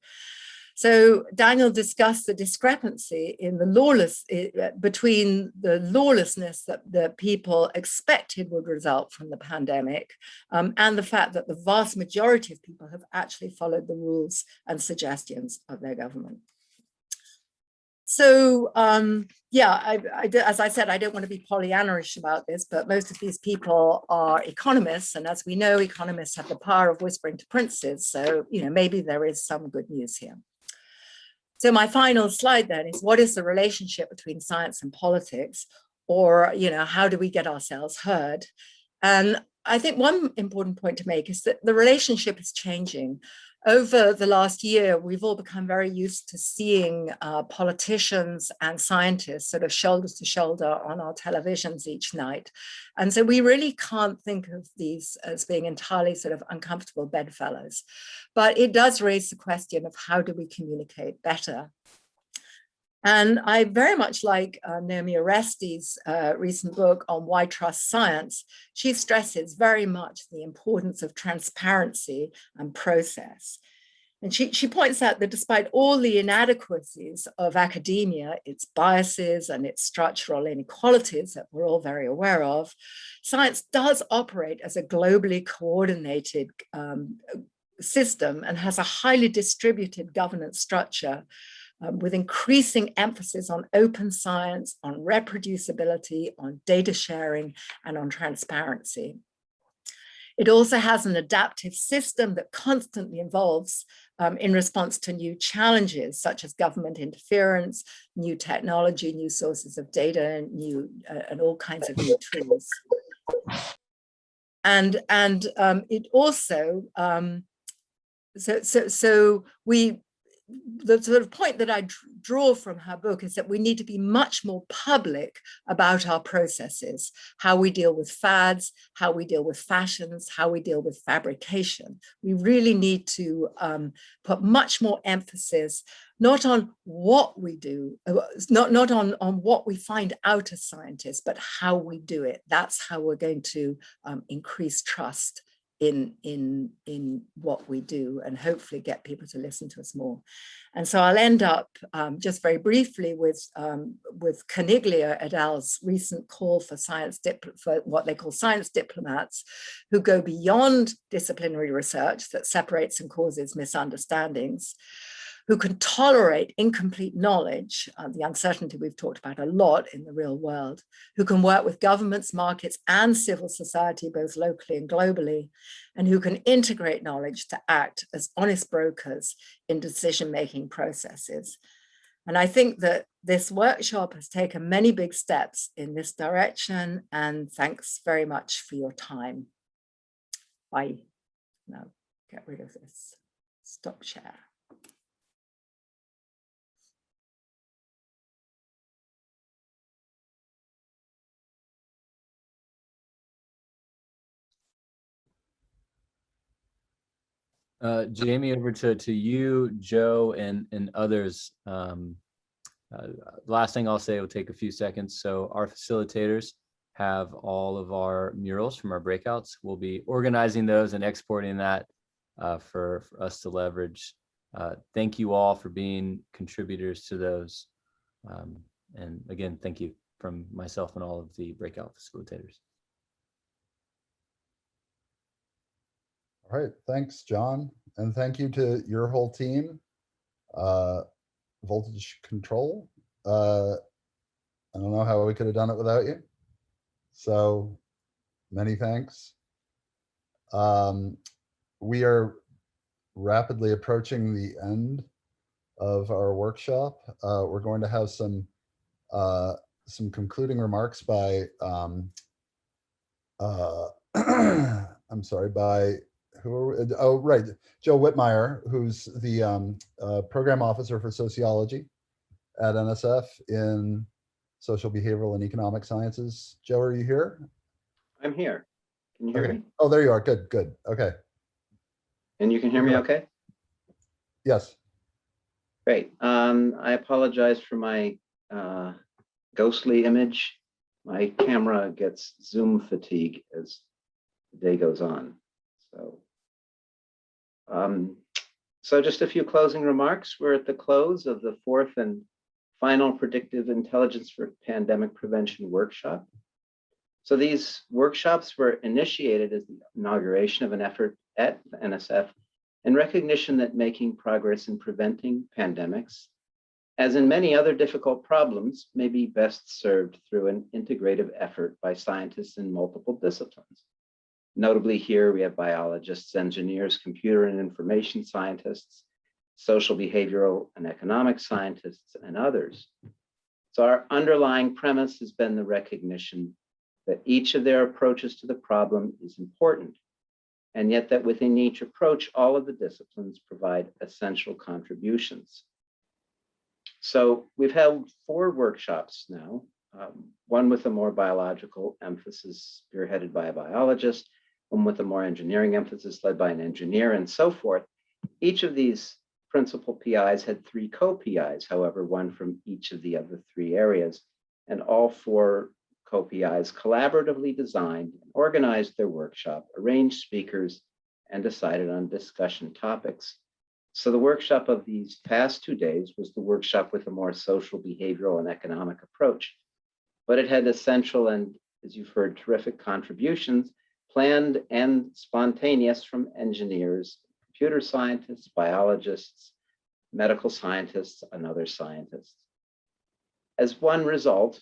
So Daniel discussed the discrepancy in the between the lawlessness that the people expected would result from the pandemic and the fact that the vast majority of people have actually followed the rules and suggestions of their government. So yeah, as I said, I don't want to be Pollyannish about this, but most of these people are economists. And as we know, economists have the power of whispering to princes. So, you know, maybe there is some good news here. So my final slide then is, what is the relationship between science and politics? Or, you know, how do we get ourselves heard? And I think one important point to make is that the relationship is changing. Over the last year, we've all become very used to seeing politicians and scientists sort of shoulder to shoulder on our televisions each night. And so we really can't think of these as being entirely sort of uncomfortable bedfellows. But it does raise the question of how do we communicate better? And I very much like Naomi Oresti's recent book on why trust science. She stresses very much the importance of transparency and process. And she points out that despite all the inadequacies of academia, its biases and its structural inequalities that we're all very aware of, science does operate as a globally coordinated system and has a highly distributed governance structure with increasing emphasis on open science, on reproducibility, on data sharing, and on transparency. It also has an adaptive system that constantly evolves in response to new challenges, such as government interference, new technology, new sources of data, and all kinds of new tools. And it also, the sort of point that I draw from her book is that we need to be much more public about our processes, how we deal with fads, how we deal with fashions, how we deal with fabrication. We really need to put much more emphasis, not on what we do, not on what we find out as scientists, but how we do it. That's how we're going to increase trust in what we do and hopefully get people to listen to us more. And so I'll end up just very briefly with Caniglia et al.'s recent call for for what they call science diplomats who go beyond disciplinary research that separates and causes misunderstandings, who can tolerate incomplete knowledge, the uncertainty we've talked about a lot in the real world, who can work with governments, markets, and civil society, both locally and globally, and who can integrate knowledge to act as honest brokers in decision-making processes. And I think that this workshop has taken many big steps in this direction, and thanks very much for your time. Bye. Now, get rid of this. Stop share.
Jamie, over to you, Joe, and others. Last thing I'll say will take a few seconds. So our facilitators have all of our murals from our breakouts. We'll be organizing those and exporting that for us to leverage. Thank you all for being contributors to those. And again, thank you from myself and all of the breakout facilitators.
All right, thanks, John. And thank you to your whole team. Voltage control. I don't know how we could have done it without you. So many thanks. We are rapidly approaching the end of our workshop. We're going to have some concluding remarks by I'm sorry, by who are we? Oh, right, Joe Whitmire, who's the program officer for sociology at NSF in social, behavioral, and economic sciences. Joe, are you here?
I'm here. Can you hear me?
Oh, there you are. Good, good. Okay.
And you can hear me okay?
Yes.
Great. I apologize for my ghostly image. My camera gets Zoom fatigue as the day goes on. So just a few closing remarks. We're at the close of the fourth and final Predictive Intelligence for Pandemic Prevention workshop. So these workshops were initiated as the inauguration of an effort at the NSF in recognition that making progress in preventing pandemics, as in many other difficult problems, may be best served through an integrative effort by scientists in multiple disciplines. Notably here, we have biologists, engineers, computer and information scientists, social behavioral and economic scientists, and others. So our underlying premise has been the recognition that each of their approaches to the problem is important, and yet that within each approach, all of the disciplines provide essential contributions. So we've held 4 workshops now, one with a more biological emphasis spearheaded by a biologist, one with a more engineering emphasis led by an engineer, and so forth. Each of these principal PIs had 3 co-PIs, however, one from each of the other 3 areas, and all 4 co-PIs collaboratively designed and organized their workshop, arranged speakers, and decided on discussion topics. So the workshop of these past 2 days was the workshop with a more social, behavioral, and economic approach, but it had essential and, as you've heard, terrific contributions, planned and spontaneous, from engineers, computer scientists, biologists, medical scientists, and other scientists. As one result,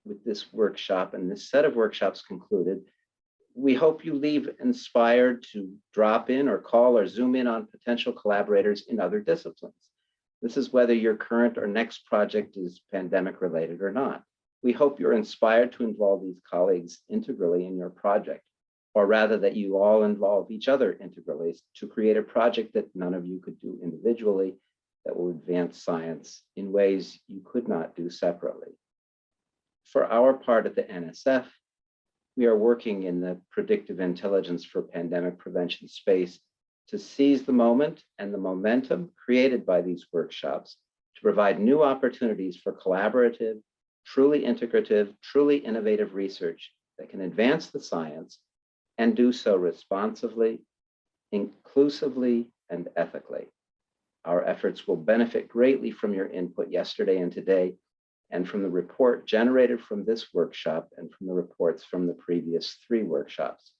with this workshop and this set of workshops concluded, we hope you leave inspired to drop in or call or Zoom in on potential collaborators in other disciplines. This is whether your current or next project is pandemic related or not. We hope you're inspired to involve these colleagues integrally in your project, or rather that you all involve each other integrally to create a project that none of you could do individually, that will advance science in ways you could not do separately. For our part at the NSF, we are working in the predictive intelligence for pandemic prevention space to seize the moment and the momentum created by these workshops to provide new opportunities for collaborative, truly integrative, truly innovative research that can advance the science and do so responsively, inclusively, and ethically. Our efforts will benefit greatly from your input yesterday and today, and from the report generated from this workshop and from the reports from the previous 3 workshops.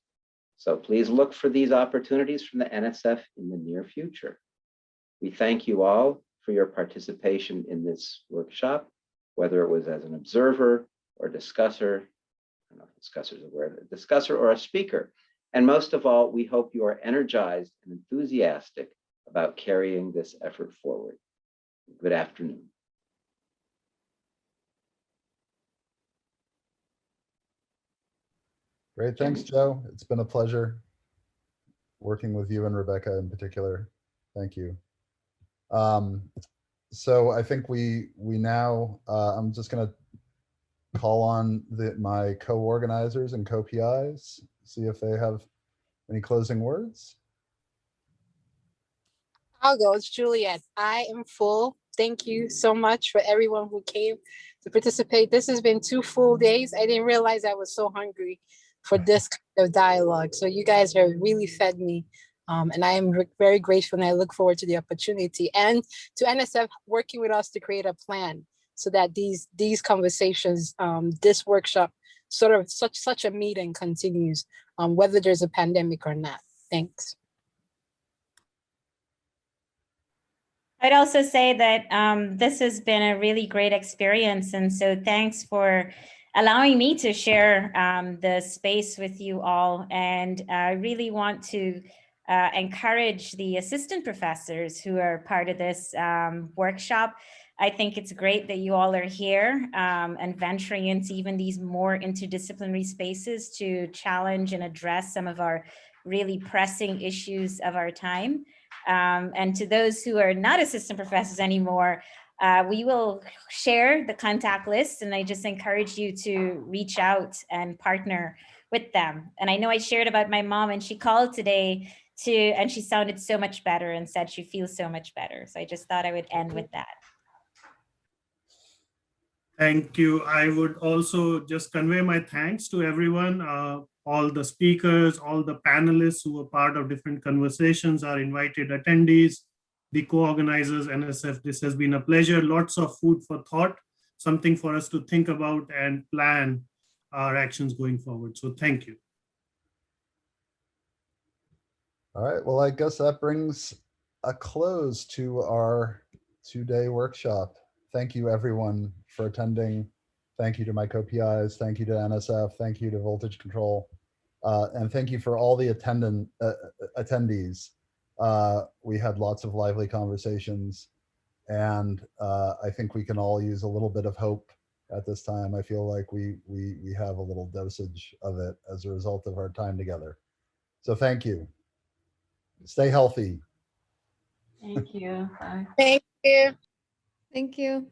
So please look for these opportunities from the NSF in the near future. We thank you all for your participation in this workshop, whether it was as an observer or discusser, I don't know if discusser is a word, a discusser or a speaker. And most of all, we hope you are energized and enthusiastic about carrying this effort forward. Good afternoon.
Great, thanks, Joe. It's been a pleasure working with you and Rebecca in particular. Thank you. So I think we now, I'm just gonna call on my co-organizers and co-PIs, see if they have any closing words.
I'll go. It's Juliet. I am full. Thank you so much for everyone who came to participate. This has been 2 full days. I didn't realize I was so hungry for this kind of dialogue. So you guys have really fed me. And I am very grateful, and I look forward to the opportunity and to NSF working with us to create a plan so that these conversations, this workshop, sort of such a meeting continues, whether there's a pandemic or not. Thanks.
I'd also say that this has been a really great experience. And so thanks for allowing me to share the space with you all. And I really want to encourage the assistant professors who are part of this workshop. I think it's great that you all are here and venturing into even these more interdisciplinary spaces to challenge and address some of our really pressing issues of our time. And to those who are not assistant professors anymore, we will share the contact list, and I just encourage you to reach out and partner with them. And I know I shared about my mom, and she called today and she sounded so much better and said she feels so much better. So I just thought I would end with that.
Thank you. I would also just convey my thanks to everyone, all the speakers, all the panelists who were part of different conversations, our invited attendees, the co-organizers, NSF. This has been a pleasure. Lots of food for thought, something for us to think about and plan our actions going forward. So thank you.
All right, well, I guess that brings a close to our 2-day workshop. Thank you everyone for attending. Thank you to my co-PIs, thank you to NSF, thank you to Voltage Control, and thank you for all the attendees. We had lots of lively conversations, and I think we can all use a little bit of hope at this time. I feel like we have a little dosage of it as a result of our time together. So thank you. Stay healthy.
Thank you. Bye.
Thank you.
Thank you.